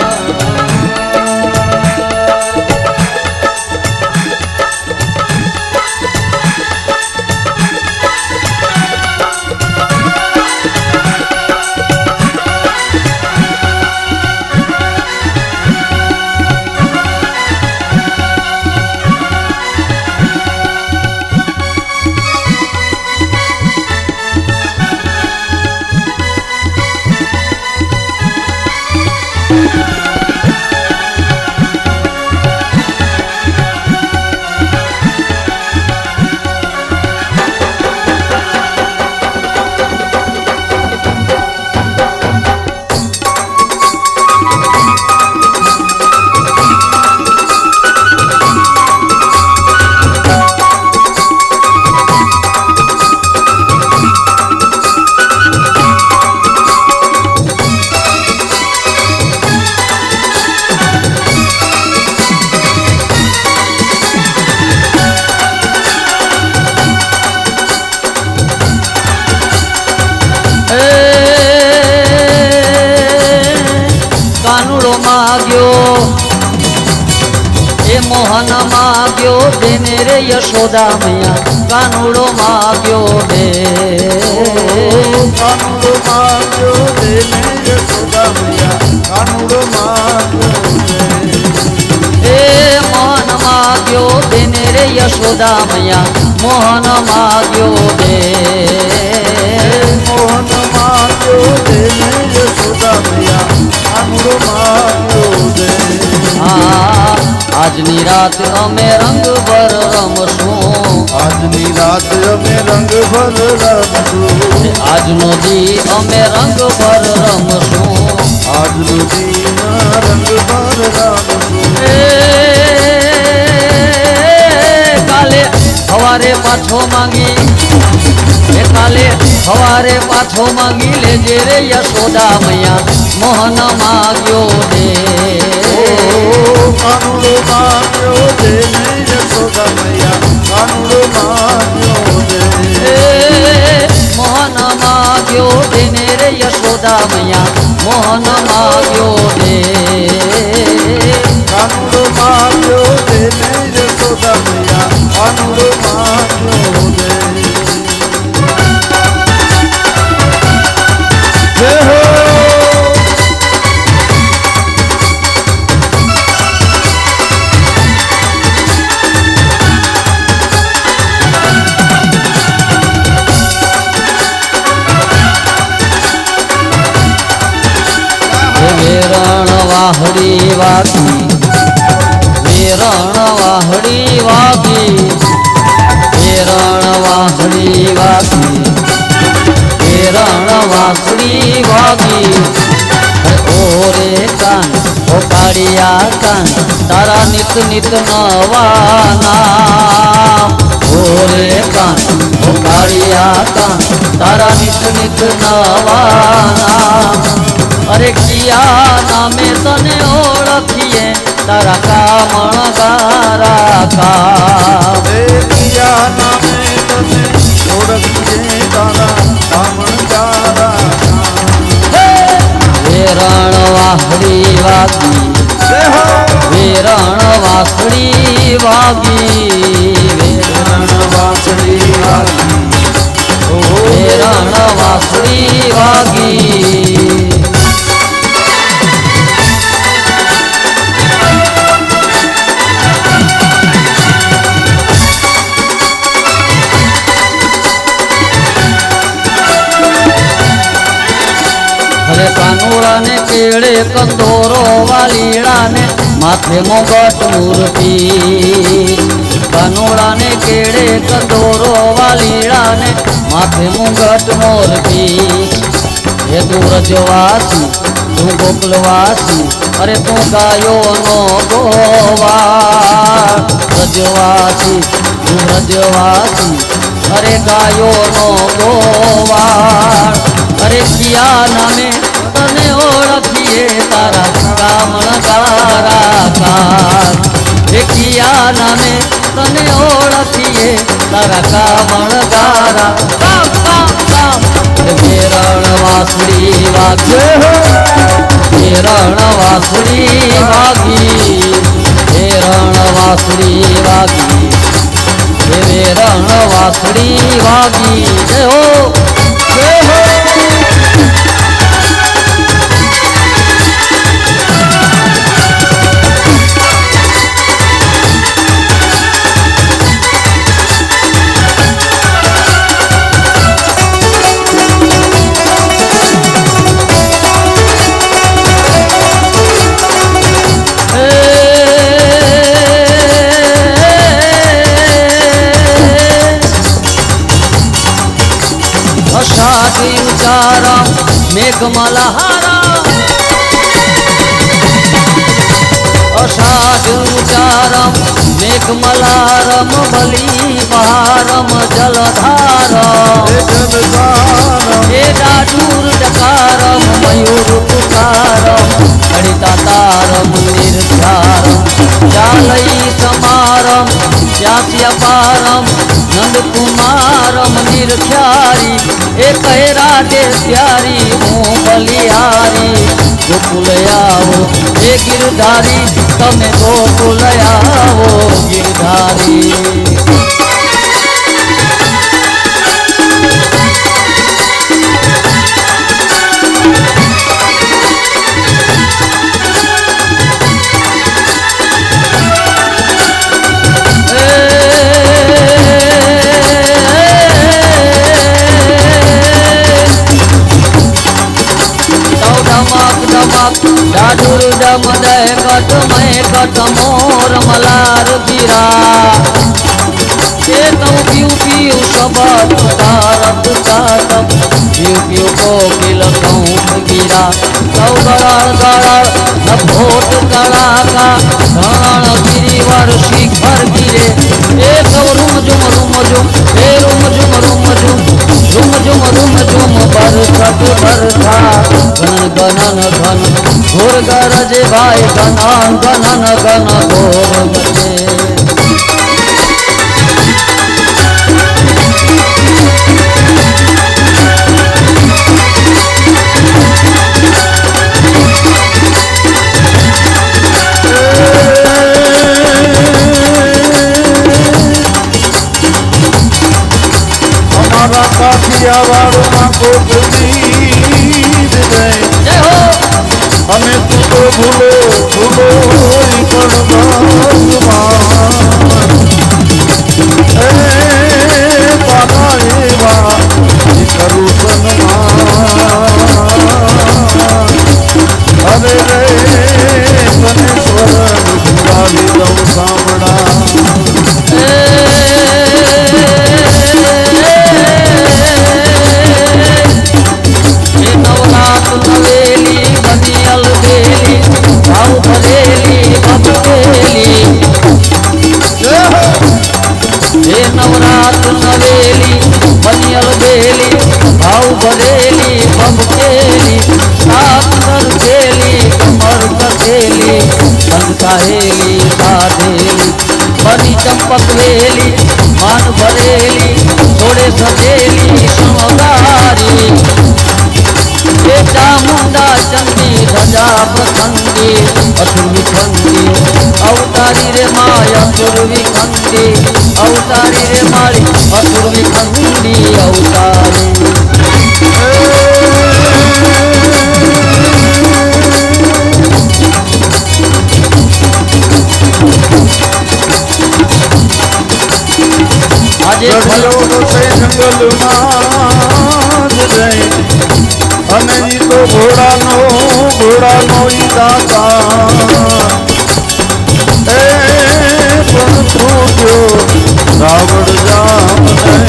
માગ્યો એ મોહન માં माग्यो देने रे यशोदा मैया कानूड़ो माग्यो दे कानूड़ो मांग्यो देने यशोदा मैया कानूड़ो मांग्यो दे ए मोहन माग्यो देने रे यशोदा मैया मोहन माग्यो दे मोहन मांग्यो देने यशोदा मैया कानूड़ो मांग्यो दे આજની રાત અમે રંગ ભર રમશું આજની રાત અમે રંગ ભર રમશું આજનો દી અમે રંગ ભર રમશું આજનો દિન રંગ ભર રમશું એ કાલે સવારે પાછો માંગી એ કાલે સવારે પાછો માંગી લેજે રે યશોદા મૈયા મોહન માગ્યો દે કાનૂડો માગ્યો દે યશોદા મૈયા કાનૂડો માગ્યો દે મોહન માગ્યો દેને રે યશોદા મૈયા મોહન માગ્યો દે કાનૂડો માગ્યો દે યશોદા મૈયા કાનૂડો માગ્યો દે જય હો વેરણ વાહડી વાગી વેરણ વાહડી વાગી વેરણ વાહડી વાગી વેરણ વાસળી વાગી ઓરે કાન ઓ કાળિયા કાન તારા નિત નિત નવાના ઓરે કાન ઓ કાળિયા કાન તારા નિત નિત નવાના અરે કિયા નામે તને ઓળખીએ તારા કામણ ગારા કા કિયા નામે તને ઓળખીએ તારા કામણ ગારા વેરણ વાહડી વાગી વેરણ વાસળી વાગી વેરણ વાસળી વાગી વેરણ વાસળી વાગી અરે કાનુડા ને કેળે કંદોરો વાલીડા ને માથે મોગટ મૂર્તિ કાનુડા ને કેળે કંદોરો વાલીડા ને માથે મુગટ મૂર્તિ હે તું રજવાસી તું ગોકુલવાસી અરે તું ગાયો નો ગોવાળ રજવાસી તું રજવાસી અરે ગાયો નો ગોવાળ અરે કિયા નામે તને ઓળખીએ તારા કામણ ગારા કાર હે કિયા નામે તને ઓળખીએ તારા કામણ ગારા કામ કામ કામ વેરણ વાસળી વાગે વેરણ વાસળી વાગી વેરણ વાસળી વાગી વેરણ વાસળી વાગી જય હો જય હો અષાઢી ઉચારમ મેઘમલહારા અષાઢ ઉચારમ મેઘમલારમ બલી બહારમ જલધારમ હે ડાડુર ડકારમ મયુર પુકારમ હરિતા તારમ નિર્ધારમ ચાલઈ સમારમ ત્યાસ્ય પારમ નંદકુમારમ નિર્ખ્યારી એ કહે રાધે પ્યારી હું બલિહારી ગોકુલ આવો એ ગિરધારી તમે ગોકુલ આવો ગિરધારી डाडूर डम दे कट में कट मोर मलार गिरा तू पियू पियू शबद तारत तारत पियू पियू कोकिल कौंठ गिरा सौ गराड़ गराड़ न भोट कड़ाका धरण गिरिवर शिखर गिरे ए सब रुम झुम ए रुम झुम बरसत बरसा गणन घन घोर गरजे भाई गणन घन घोर गजे કાઠિયાવાડમાં કોક દીદ દે અને તું તો ભૂલો પણ પાના એવા કરું સન્માન અરે રે તને સ્વર્ગ ભુલાવી દઉં સાંભળા नवरात्र नवेली बनियल बेली भाव बरेली बमकेली सातर खेली कमर कसेली संताहेली साधेली बनी चंपक वेली मान भरेली थोड़े सजेली शृंगारी चामुंडा चंडी धजा प्रखंडी असुर खंडी अवतारी रे माया असुर विखंडी अवतारी रे मारी असुर विखंडी अवतारी આજે ભલો જંગલ માં અને ઈ તો ઘોડાનો ઈ દાતા એ પણ તું જો રાવણ જામને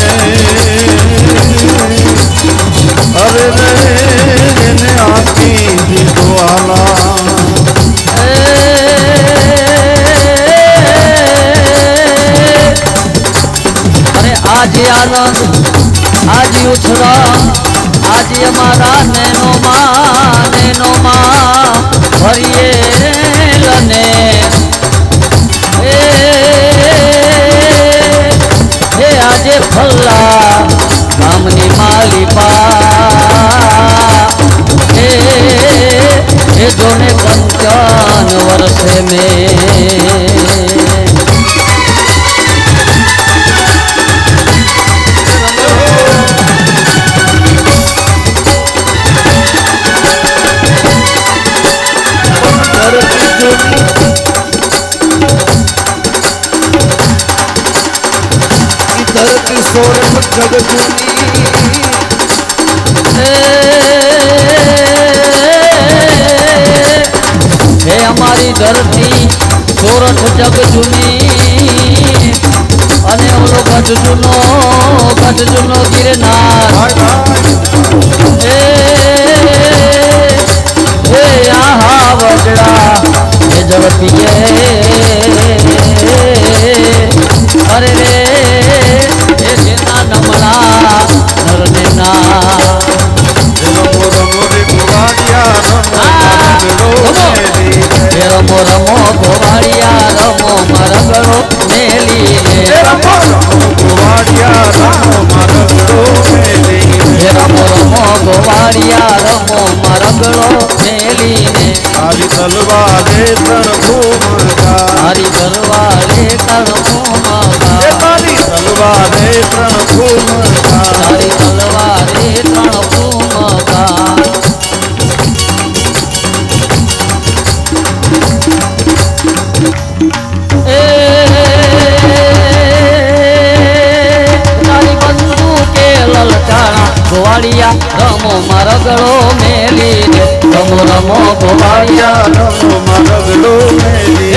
અરે રે એને આપી દીધો આલા અરે આજે આનંદ આજે ઉછરા આજે અમારા નૈનો માં ભરીએ લને હે આજે ફલ્લા ગામની માલિપા હે જોને કંચન વર્ષે મેં ધરતી સોરઠ જગજૂની હે અમારી ધરતી સોરઠ જગ જૂની અને ઓલો ગઢ જૂનો ગિરનાર હે આહા વગડા હે ઝડપીએ અરે રે હે જેના નમળા નરને ના રમો રમો ગોવાળિયા રમો મરગડો મેલી રમો ગોવાળિયા રમો મરગડો મેલી તલવારે ત્રણ ભૂમકા તારી તલવારે ત્રણ ભૂમકા તારી તલવારે ત્રણ ભૂમકા તારી તલવારે ત્રણ ભૂમકા ગોવાળિયા રમો મારો ગળો મેલી રમો રમો ગોવાળિયા રમો મારગડો મેલી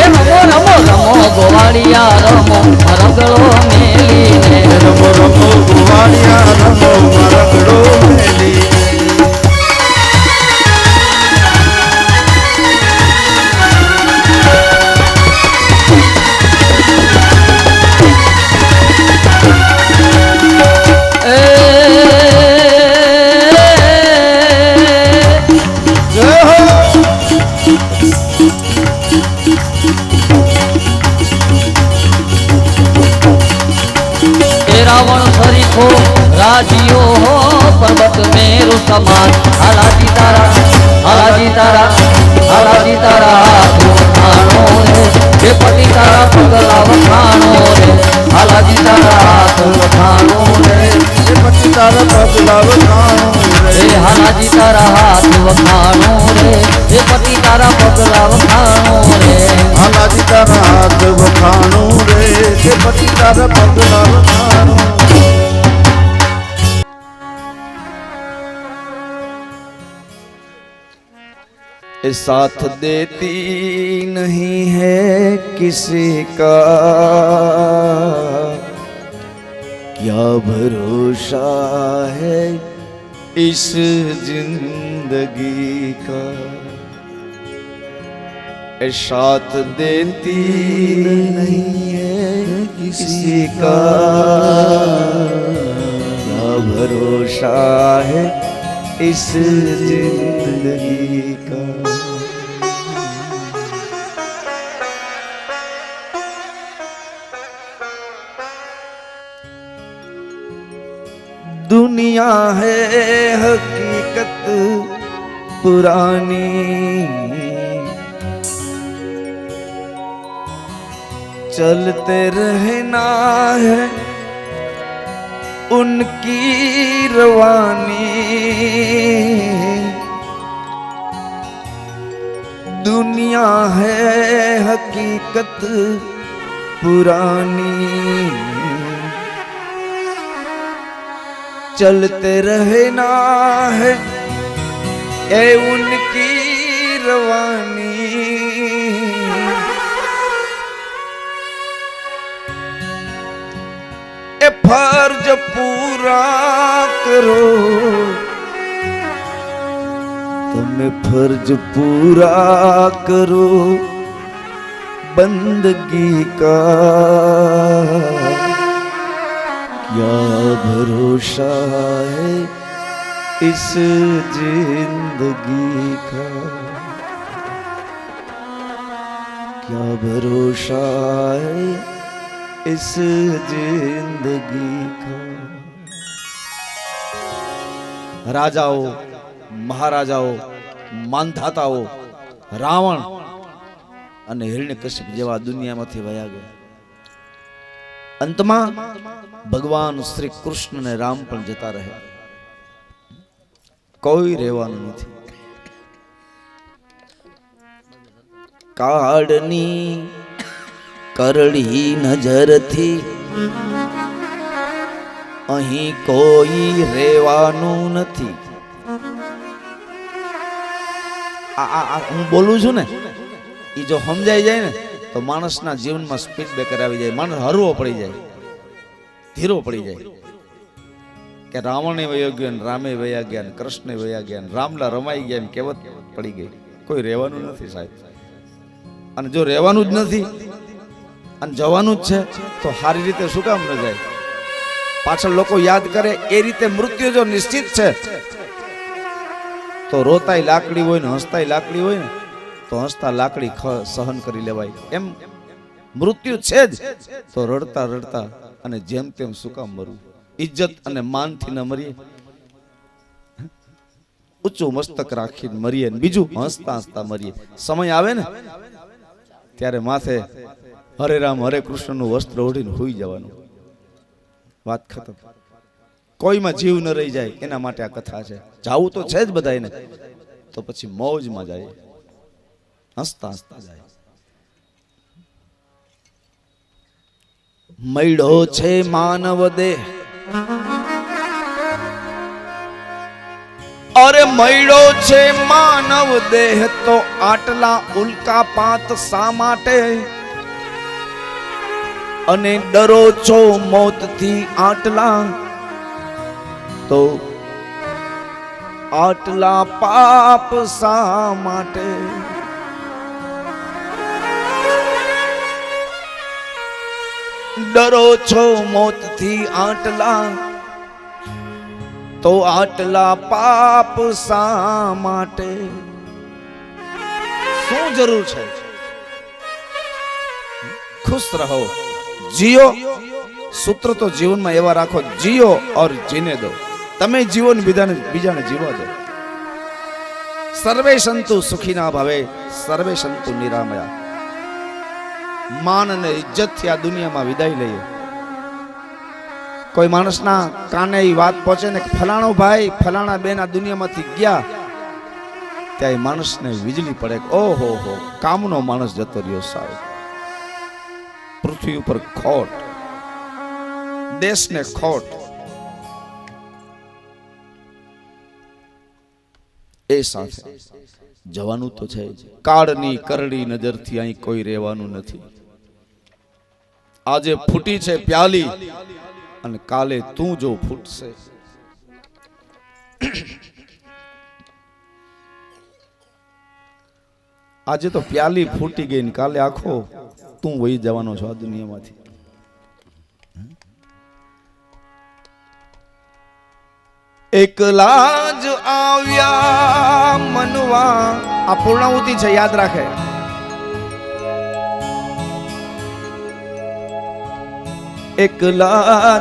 રમો રમો ગોવાળિયા રમો મારો ગળો મેલી રમો રમો ગોવાળિયા રમો મારગડો મેલી रावण सरीखो राजियो हो पर्वत मेरु समान हालाजी तारा खानो रे हे पति तारा पगला वखानो रे हालाजी तारा हाथ वखानो रे એ પછી તારા પગલા વખાણો हे हालाजी तारा हाथ वखानो रे हे पति तारा पगला वखानो रे હાલાજી તારા હાથ વખાણું રે એ પછી તારા પગલા વખાણું ये साथ देती नहीं है किसी का क्या भरोसा है इस जिंदगी का ये साथ देती नहीं है किसी का क्या भरोसा है इस जिंदगी का दुनिया है हकीकत पुरानी चलते रहना है उनकी रवानी दुनिया है हकीकत पुरानी चलते रहना है ए उनकी रवानी ए फर्ज पूरा करो तुम्हें फर्ज पूरा करो बंदगी का क्या भरोसा है इस जिंदगी का क्या भरोसा है इस जिंदगी का राजाओ महाराजाओ मानधाताओ रावण અને હિરણ્યકશ્યપ જેવા દુનિયામાંથી વયા ગયા અંતમાં ભગવાન શ્રી કૃષ્ણ ને રામ પણ જતા રહ્યા કોઈ રહેવાનું નથી કાળની કરડી નજરથી અહીં કોઈ રહેવાનું નથી હું બોલું છું ને એ જો સમજાઈ જાય ને તો માણસના જીવનમાં સ્પીડ બ્રેકર આવી જાય માણસ હરવો પડી જાય ધીરો પડી જાય કે રાવણે વયો ગયો ને રામે વયા ગયા ને કૃષ્ણે વયા ગયા ને રામલા રમાઈ ગયા ને કહેવત પડી ગઈ કોઈ રહેવાનું નથી સાહેબ અને જો રહેવાનું જ નથી અને જવાનું જ છે તો સારી રીતે શું કામ ન જાય પાછળ લોકો યાદ કરે એ રીતે મૃત્યુ જો નિશ્ચિત છે તો રોતાય લાકડી હોય ને હસતાય લાકડી હોય ને તો હસતા લાકડી સહન કરી લેવાય એમ મૃત્યુ છે જ તો રડતા રડતા અને જેમ તેમ શું કામ મરવું ઇજ્જત અને માનથી ન મરીએ ઊંચું મસ્તક રાખીને મરીએ ને બીજું હસતા હસતા મરીએ. સમય આવે ને ત્યારે માથે હરે રામ હરે કૃષ્ણનું વસ્ત્ર ઓઢીને હોઈ જવાનું. વાત ખતમ. કોઈમાં જીવ ન રહી જાય એના માટે આ કથા છે. જાવું તો છે જ બધાને, તો પછી મોજમાં જાય, હસતા હસતા જાય. મૈડો છે માનવ દેહ, અરે મૈડો છે માનવ દેહ, તો આટલા ઉલ્કા પાત શા માટે? અને ડરો છો મોતથી આટલા, તો આટલા પાપ શા માટે? ડરો છો મોતથી આટલા, તો આટલા પાપ શા માટે? શું જરૂર છે? ખુશ રહો, जियो. सूत्र तो जीवन में एवा राखो, जियो और जीने दो. तमे जीवन बीजाने जीवा दो. सर्वे संतु सुखीना भवे, सर्वे संतु निरामया. मान ने इज्जत थी आ दुनिया में विदाई लईए. कोई मानस ना काने ई बात पहुंचे ने फलाणो भाई फलाणा बेन आ दुनिया में थी गया, त्यारे मानस ने वीजली पड़े. ओहो हो, कामनो मानस जतो रह्यो सारो. पृथ्वी पर खोट, देश ने खोट. ए साथे जवानु तो छे. काळनी करड़ी नजर थी अहीं कोई रहेवानुं नथी. आजे फूटी छे प्याली अने काले तू जो फूटशे. आजे तो प्याली फूटी गई ने काले आखो तू वही जवानो छो आ दुनिया मांथी. एकला ज आव्या मनवा. आ पूर्णाहुति छे, याद राखे. एकला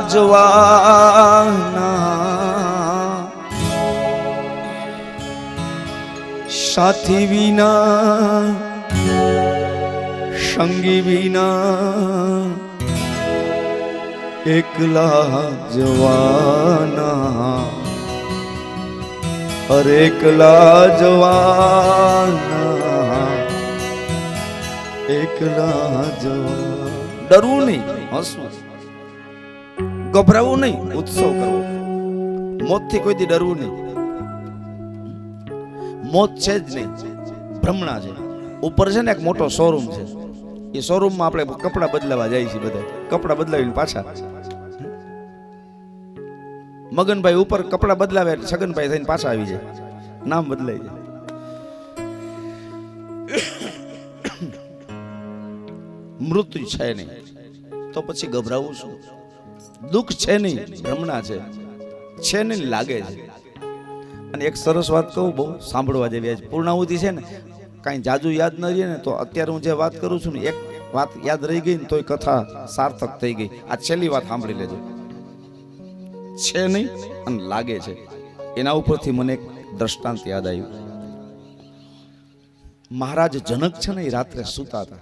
जवाना साथी विना संगी विना. एकला जवाना, अरे एकला जवाना, एकला जवाना. डरવું નહીં, હસવું. ગભરાવું નહીં, ઉત્સવ કરવો. મોતથી કોઈથી ડરવું નહીં. મોત છે જ નહીં, ભ્રમણા છે. ઉપર છે ને એક મોટો શોરૂમ છે. એ શોરૂમમાં આપણે કપડા બદલાવા જાય છે. બધા કપડા બદલાવીને પાછા. મગનભાઈ ઉપર કપડા બદલાવે, છગનભાઈ થઈને પાછા આવી જાય, નામ બદલાઈ જાય. મૃત્યુ છે નહીં તો પછી ગભરાવું શું? દુઃખ છે નહીં, ભ્રમણા છે નહીં, લાગે છે. અને એક સરસ વાત કહું, બહુ સાંભળવા જેવી. પૂર્ણાહુતિ છે ને, કાંઈ જાજુ યાદ ન રહે ને તો અત્યારે હું જે વાત કરું છું ને, એક વાત યાદ રહી ગઈ ને તોય કથા સાર્થક થઈ ગઈ. આ છેલ્લી વાત સાંભળી લેજો. છે નહીં અને લાગે છે, એના ઉપરથી મને એક દ્રષ્ટાંત યાદ આવ્યું. મહારાજ જનક છે ને, એ રાત્રે સૂતા હતા.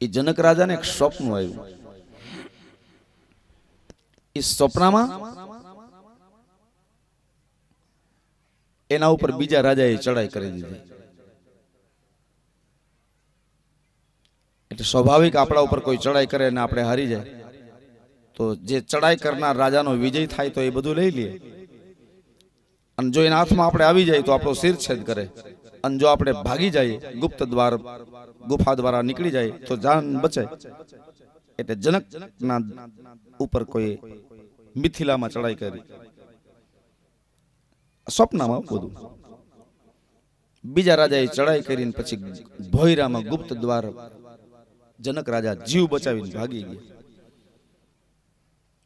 એ જનક રાજાને એક સ્વપ્ન આવ્યું. એ સ્વપ્નમાં એના ઉપર બીજા રાજાએ ચડાઈ કરી દીધી. એટલે સ્વાભાવિક આપણા ઉપર કોઈ ચડાઈ કરે ને આપણે હારી જાય તો જે ચડાઈ કરનાર રાજાનો વિજય થાય તો એ બધું લઈ લે. અને જો એના હાથમાં આપણે આવી જાય તો આપણો શિરછેદ કરે. અને જો આપણે ભાગી જઈએ, ગુપ્ત દ્વાર ગુફા દ્વારા નીકળી જાય તો જાન બચે. એટલે જનકના ઉપર કોઈ મિથિલામાં ચડાઈ કરી, સ્વપ્નમાં બધું. બીજા રાજાએ ચડાઈ કરીને પછી ભોયરામાં ગુપ્ત દ્વાર જનક રાજા જીવ બચાવીને ભાગી ગયા.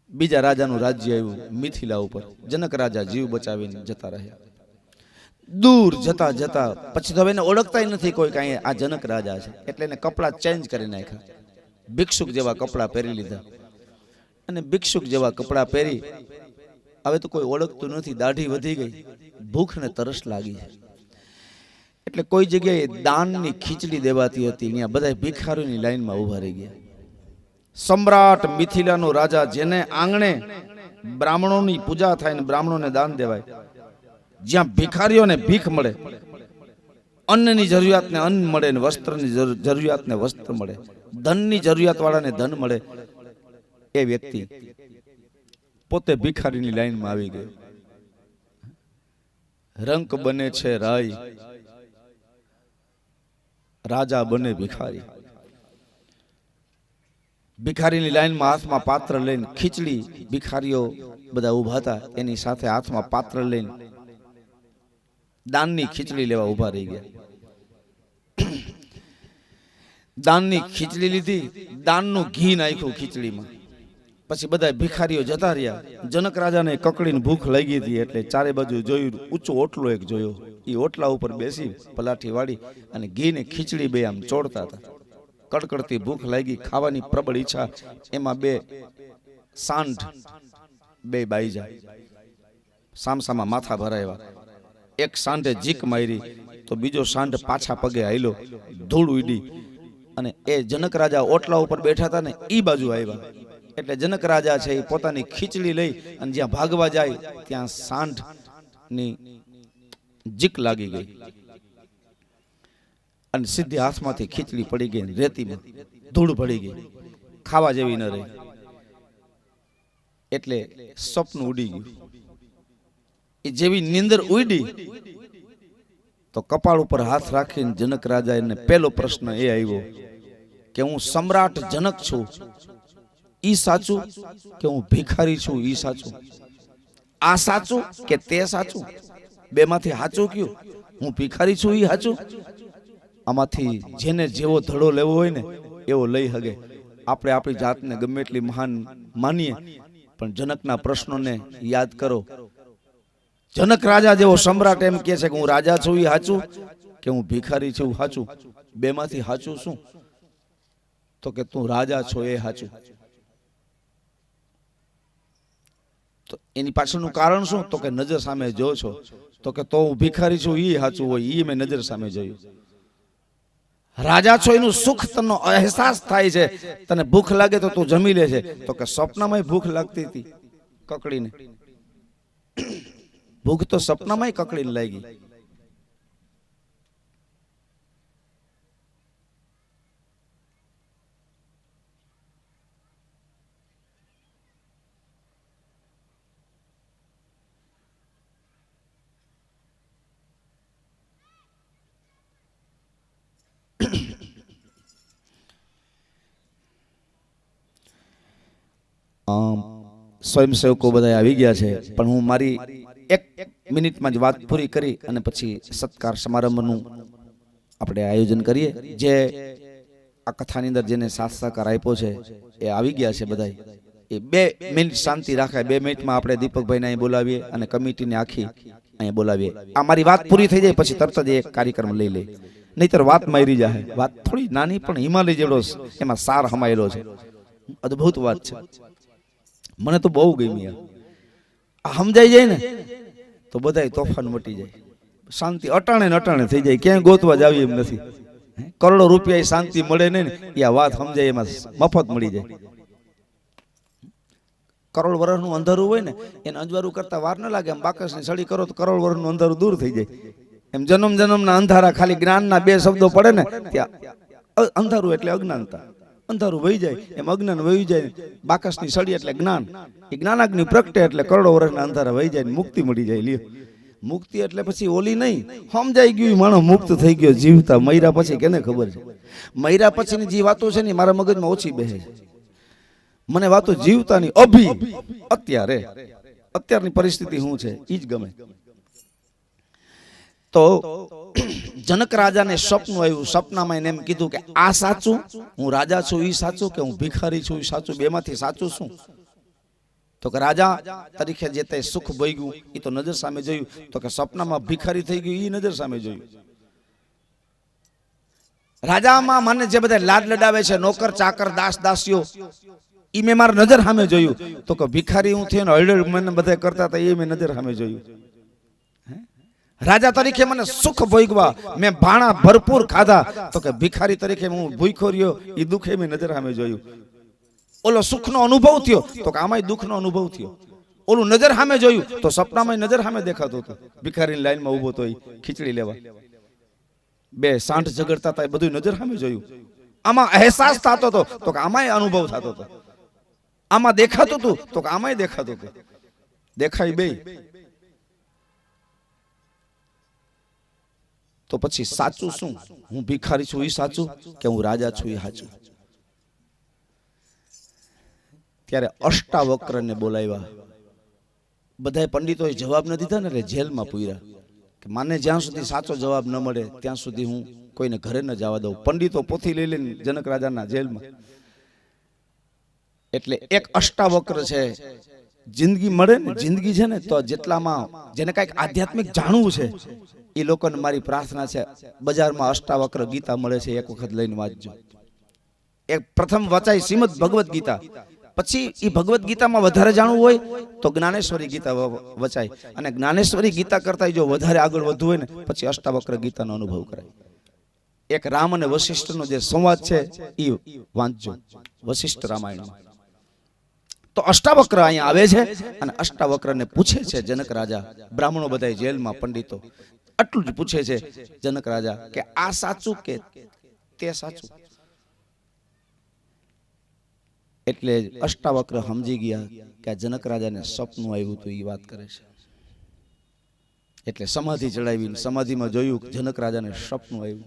બીજા રાજાનું રાજ્ય આવ્યું મિથિલા ઉપર. જનક રાજા જીવ બચાવીને જતા રહ્યા. દૂર જતા જતા પછી તો એને ઓળખતા નથી કોઈ કાંઈ આ જનક રાજા છે. એટલે એને કપડા ચેન્જ કરી નાખ્યા, ભિક્ષુક જેવા કપડા પહેરી લીધા. અને ભિક્ષુક જેવા કપડા પહેરી હવે તો કોઈ ઓળખતું નથી, દાઢી વધી ગઈ, ભૂખ ને તરસ લાગી છે. એટલે કોઈ જગ્યાએ દાનની ખીચડી દેવાતી હતી, ત્યાં બધા ભિખારીઓની લાઈનમાં ઊભા રહી ગયા. સમ્રાટ મિથિલાનો રાજા, જેને આંગણે બ્રાહ્મણોની પૂજા થાય ને બ્રાહ્મણોને દાન દેવાય, જ્યાં ભિખારીઓને ભીખ મળે, અન્નની જરૂરિયાતને અન્ન મળે ને વસ્ત્રની જરૂરિયાતને વસ્ત્ર મળે, ધનની જરૂરિયાત વાળાને ધન મળે, એ વ્યક્તિ પોતે ભિખારીની લાઈનમાં આવી ગયો. રંક બને છે રાય, રાજા બને ભિખારી. ભિખારીની લાઈનમાં હાથમાં પાત્ર લઈને ખીચડી, ભિખારીઓ બધા ઊભા હતા, એની સાથે હાથમાં પાત્ર લઈને દાનની ખીચડી લેવા ઊભા રહી ગયા. દાનની ખીચડી લીધી, દાનનું ઘી નાખ્યું ખીચડીમાં. પછી બધા ભિખારીઓ જતા રહ્યા. જનક રાજાને કકડીને ભૂખ લાગી હતી, એટલે ચારે બાજુ જોયું, ઊંચો ઓટલો એક જોયો. એ ઓટલા ઉપર બેસી પલાઠી વાળી અને ઘી ને ખીચડી બે આમ ચોડતા હતા. કડકડતી ભૂખ લાગી, ખાવાની પ્રબળ ઈચ્છા. એમાં બે સાંઢ બે બાઈ જાય, સામસામા માથા ભરાયા. એક સાંઢે જીક મારી તો બીજો સાંઢ પાછા પગે હાલ્યો, ધૂળ ઉડી અને એ જનક રાજા ઓટલા ઉપર બેઠા હતા ને ઈ બાજુ આવ્યા. એટલે જનક રાજા છે એ પોતાની ખીચડી લઈ અને જ્યાં ભાગવા જાય ત્યાં સાંઢની જીક લાગી ગઈ અને સીધી હાથમાંથી ખીચડી પડી ગઈ, રેતીમાં ધૂળ પડી ગઈ, ખાવા જેવી ન રહી. એટલે સપનું ઉડી ગયું. એ જેવી નીંદર ઉડી તો કપાળ ઉપર હાથ રાખીને જનક રાજા એને પહેલો પ્રશ્ન એ આવ્યો કે હું સમ્રાટ જનક છું ઈ સાચું, કે હું ભિખારી છું ઈ સાચું? આ સાચું કે તે સાચું? બેમાંથી સાચું કયું? હું ભિખારી છું ઈ સાચું? આમાંથી જેને જેવો ધડો લેવો હોય ને એવો લઈ હગે. આપણે આપણી જાતને ગમે એટલી મહાન માનીએ, પણ જનકના પ્રશ્નોને યાદ કરો. જનક રાજા જેવો સમ્રાટ એમ કહે છે કે હું રાજા છું ઈ સાચું, કે હું ભિખારી છું સાચું? બેમાંથી સાચું શું? તો કે તું રાજા છો એ સાચું. તો એની પાછળનું કારણ શું? તો કે નજર સામે જો છો. તો કે તો હું ભિખારી છું ઈ સાચું હોય, ઈ મેં નજર સામે જોયું. રાજા છો એનું સુખ તનો અહેસાસ થાય છે. તને ભૂખ લાગે તો તું જમી લે છે. તો કે સપનામાં ભૂખ લાગતી હતી કકડીને, ભૂખ તો સપનામાં કકડીને લાગી. સ્વયંસેવકો બધા આવી ગયા છે, પણ હું મારી એક મિનિટમાં જ વાત પૂરી કરી અને પછી સત્કાર સમારંભનું આપણે આયોજન કરીએ. જે આ કથાની અંદર જેને સાથ સહકાર આપ્યો છે એ આવી ગયા છે બધા. એ 2 મિનિટ શાંતિ રાખે. 2 મિનિટમાં આપણે દીપકભાઈને અહીં બોલાવીએ અને કમિટીને આખી અહીં બોલાવીએ. આ મારી વાત પૂરી થઈ જાય પછી તરત જ એક કાર્યક્રમ લઈ લે, નહીતર વાત મારી જાય. વાત થોડી નાની પણ હિમાલય જેવડો એમાં સાર હમાયેલો છે. અદ્ભુત વાત છે, મને તો બહુ ગમી. આ સમજાઈ જાય ને તો બધાય તોફાન મટી જાય. શાંતિ અટાણે ને અટાણે થઈ જાય. ક્યાંય ગોતવા જાવી એમ નથી. કરોડો રૂપિયા શાંતિ મળે નહીં ને એ આ વાત સમજાય એમાં મફત મળી જાય. કરોડ વર્ષનું અંધારું હોય ને એને અંજવારું કરતા વાર ન લાગે. એમ બાકસની સળી કરો તો કરોડ વર્ષનું અંધારું દૂર થઈ જાય. એમ જન્મ જન્મના અંધારા ખાલી જ્ઞાનના 2 શબ્દો પડે ને ત્યાં અંધારું એટલે અજ્ઞાનતા. અંધારું વહી જાય એમ અજ્ઞાન વહી જાય. બાકસની સળી એટલે જ્ઞાન. એ જ્ઞાનાગ્નિ પ્રગટે એટલે કરોડો વર્ષના અંધારા વહી જાય, મુક્તિ મળી જાય. લ્યો, મુક્તિ એટલે પછી ઓલી નહીં, સમજાઈ ગયું માણસ મુક્ત થઈ ગયો. જીવતા મૈરા પછી કેને ખબર છે? મૈરા પછીની જે વાતો છે ને મારા મગજમાં ઓછી બેસે છે. મને વાતો જીવતાની અત્યારની પરિસ્થિતિ શું છે ઈ જ ગમે. તો જનક રાજાને સપનું આવ્યું. સપનામાં એને એમ કીધું કે આ સાચું, હું રાજા છું ઈ સાચું, કે હું ભિખારી છું ઈ સાચું? બેમાંથી સાચું શું? તો કે રાજા તરીકે જે તે સુખ ભોગ્યું એ તો નજર સામે જોયું. તો કે સપનામાં ભિખારી થઈ ગયું એ નજર સામે જોયું. રાજામાં મને જે બધા લાડ લડાવે છે, નોકર ચાકર દાસ દાસીઓ, ઈ મેં મારી નજર સામે જોયું. તો કે ભિખારી હું થયો ને હળડ મને બધા કરતા હતા એ મેં નજર સામે જોયું. રાજા તરીકે મને સુખ ભોગવા, મેં ભાણા ભરપૂર ખાધા. તો કે ભિખારી તરીકે હું ભૂખ્યો રહ્યો એ દુઃખ મેં નજર સામે જોયું. ઓલો સુખનો અનુભવ થયો તો કે આમાંય દુઃખનો અનુભવ થયો. ઓલું નજર સામે જોયું તો સપનામાં નજર સામે દેખાતું હતું. ભિખારીની લાઈનમાં ઊભો તો ખીચડી લેવા, બે સાંઠ ઝઘડતા હતા, એ બધું નજર સામે જોયું. આમાં અહેસાસ થતો હતો તો કે આમાંય અનુભવ થતો હતો. આમાં દેખાતું હતું તો કે આમાંય દેખાતું હતું. દેખાય બે. તો પછી સાચું શું? હું ભિખારી છું એ સાચું કે હું રાજા છું એ સાચું? ત્યારે અષ્ટાવક્રને બોલાવ્યા. બધાય પંડિતોએ જવાબ ન દીધા ને એટલે જેલમાં પૂર્યા કે માને જ્યાં સુધી સાચો જવાબ ન મળે ત્યાં સુધી હું કોઈને ઘરે ન જવા દઉં. પંડિતો પોથી લઈ લઈને જનક રાજાના જેલમાં. એટલે એક અષ્ટાવક્ર છે. જિંદગી મળે ને, જિંદગી છે ને તો જેટલામાં જેને કઈક આધ્યાત્મિક જાણવું છે એ લોકોને મારી પ્રાર્થના છે, બજારમાં અષ્ટાવક્ર ગીતા મળે છે, એક વખત લઈને વાંચજો. એક પ્રથમ વચાય શ્રીમદ ભગવદ્ ગીતા, પછી એ ભગવદ્ ગીતામાં વધારે જાણવું હોય તો જ્ઞાનેશ્વરી ગીતા વચાય, અને જ્ઞાનેશ્વરી ગીતા કરતા જો વધારે આગળ વધવું હોય ને પછી અષ્ટાવક્ર ગીતાનો અનુભવ કરાય. એક રામ અને વશિષ્ઠનો જે સંવાદ છે એ વાંચજો વશિષ્ઠ રામાયણમાં. તો અષ્ટાવક્ર અહીંયા આવે છે અને અષ્ટાવક્રને પૂછે છે જનક રાજા, બ્રાહ્મણો બધા જેલમાં, પંડિતો, આટલું જ પૂછે છે જનક રાજા કે આ સાચું કે તે સાચું? એટલે અષ્ટાવક્ર સમજી ગયા કે આ જનક રાજાને સપનું આવ્યું હતું એ વાત કરે છે. એટલે સમાધિ ચડાવી, સમાધિમાં જોયું કે જનક રાજાને સપનું આવ્યું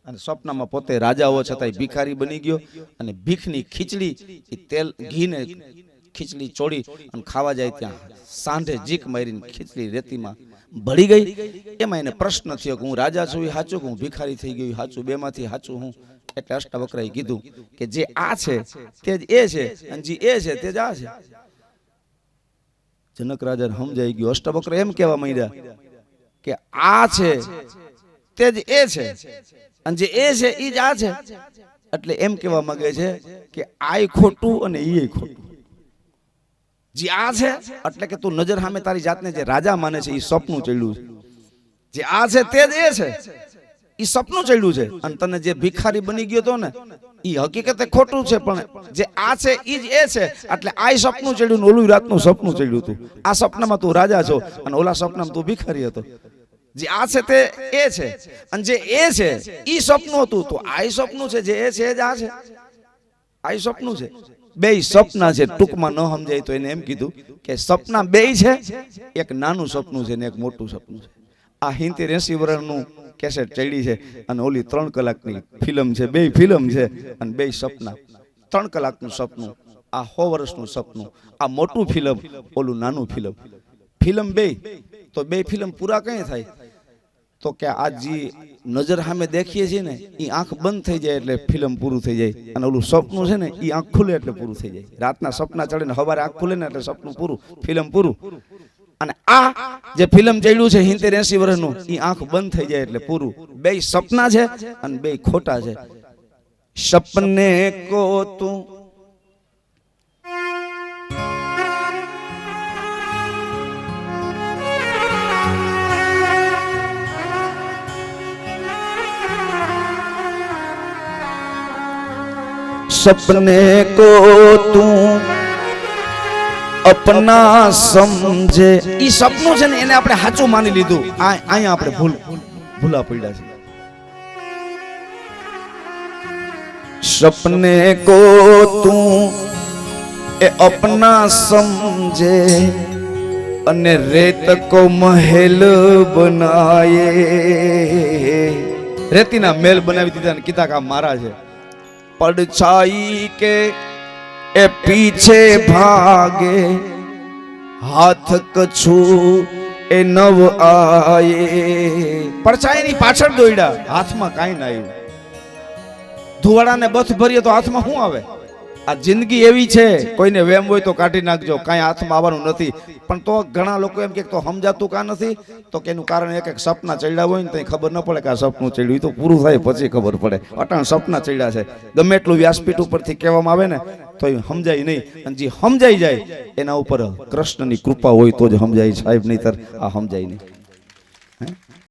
અને સપનામાં પોતે રાજા હોવા છતાંય ભિખારી બની ગયો અને ભીખની ખીચડી એ તેલ ઘીને ખીચડી ચોળી અને ખાવા જાય ત્યાં સાંઢે જીક મારીને ખીચડી રેતીમાં ભળી ગઈ. એમાં એને પ્રશ્ન થયો કે હું રાજા છું એ સાચું કે હું ભિખારી થઈ ગયું સાચું? બેમાંથી સાચું હું? એટલે અષ્ટાવક્રએ કીધું કે જે આ છે તે જ એ છે અને જે એ છે તે જ આ છે. જનક રાજાને સમજાઈ ગયું. અષ્ટાવક્ર એમ કહેવા માંડ્યા કે આ છે તે જ એ છે અને જે એ છે એ જ આ છે. એટલે એમ કહેવા માંગે છે કે આય ખોટું અને ઈ ખોટું. જે આ છે એટલે કે તું નજર સામે તારી જાતને જે રાજા માને છે એ સપનું ચડ્યું છે. જે આ છે તે જ એ છે એ સપનું ચડ્યું છે. અને તને જે ભિખારી બની ગયો તો ને એ હકીકતે ખોટું છે, પણ જે આ છે એ જ એ છે. એટલે આ સપનું ચડ્યું ને ઓલું રાતનું સપનું ચડ્યું હતું. આ સપનામાં તું રાજા છો અને ઓલા સપનામાં તું ભિખારી હતો. જે આ છે તે એ છે અને જે એ છે એ સપનું હતું. તો આ સપનું છે, જે એ છે જ આ છે. આ સપનું છે. બે સપના છે. ટૂંકમાં ન સમજાય તો એને એમ કીધું કે સપના બે છે. એક નાનું સપનું છે ને એક મોટું સપનું છે. આ 70-80 વર્ષનું કેસેટ ચડી છે અને ઓલી 3 કલાકની ફિલ્મ છે. બે ફિલ્મ છે અને બે સપના. 3 કલાકનું સપનું, આ 100 વર્ષનું સપનું. આ મોટું ફિલ્મ, ઓલું નાનું ફિલ્મ. ફિલ્મ બે તો બે ફિલ્મ પૂરા કઈ થાય? તો કે આ જે નજર સામે દેખીએ છીએ ને એ આંખ બંધ થઈ જાય એટલે ફિલ્મ પૂરું થઈ જાય, અને ઓલું સપનું છે ને એ આંખ ખુલે એટલે પૂરું થઈ જાય. રાતના સપના ચડે ને સવારે આંખ ખુલે ને એટલે સપનું પૂરું, ફિલ્મ પૂરું. અને આ જે ફિલ્મ ચડ્યું છે 70-80 વર્ષનું એ આંખ બંધ થઈ જાય એટલે પૂરું. બે સપના છે અને બે ખોટા છે. સપને કો તું सपने को तू अपना समझे. ઈ સપનું છે ને એને આપણે સાચું માની લીધું. અહીંયા આપણે ભૂલા પડ્યા છે. સપને કો તું એ अपना समझे અને રેત કો મહેલ બનાયે. રેતીના મહેલ બનાવી દીધા અને કીધા કે આ મારા છે. परछाई के ए पीछे भागे हाथ कछू ए नव आए. परछाई ની પાછળ દોડ્યા, હાથમાં કાઈ ના આવ્યું. ધુવાડાને બથ ભરીએ તો હાથમાં શું આવે? આ જિંદગી એવી છે, કોઈને વેમ હોય તો કાઢી નાખજો, કાંઈ હાથમાં આવવાનું નથી. પણ તો ઘણા લોકો એમ કે તો સમજાતું કાં નથી, તો કે એનું કારણ એક એક સપના ચડ્યા હોય ને તો ખબર ન પડે કે આ સપનું ચડ્યું, તો પૂરું થાય પછી ખબર પડે. અટાણ સપના ચડ્યા છે, ગમે એટલું વ્યાસપીઠ ઉપરથી કહેવામાં આવે ને તો એ સમજાય નહીં. અને જે સમજાઈ જાય એના ઉપર કૃષ્ણની કૃપા હોય તો જ સમજાય સાહેબ, નહીંતર આ સમજાય નહીં. હે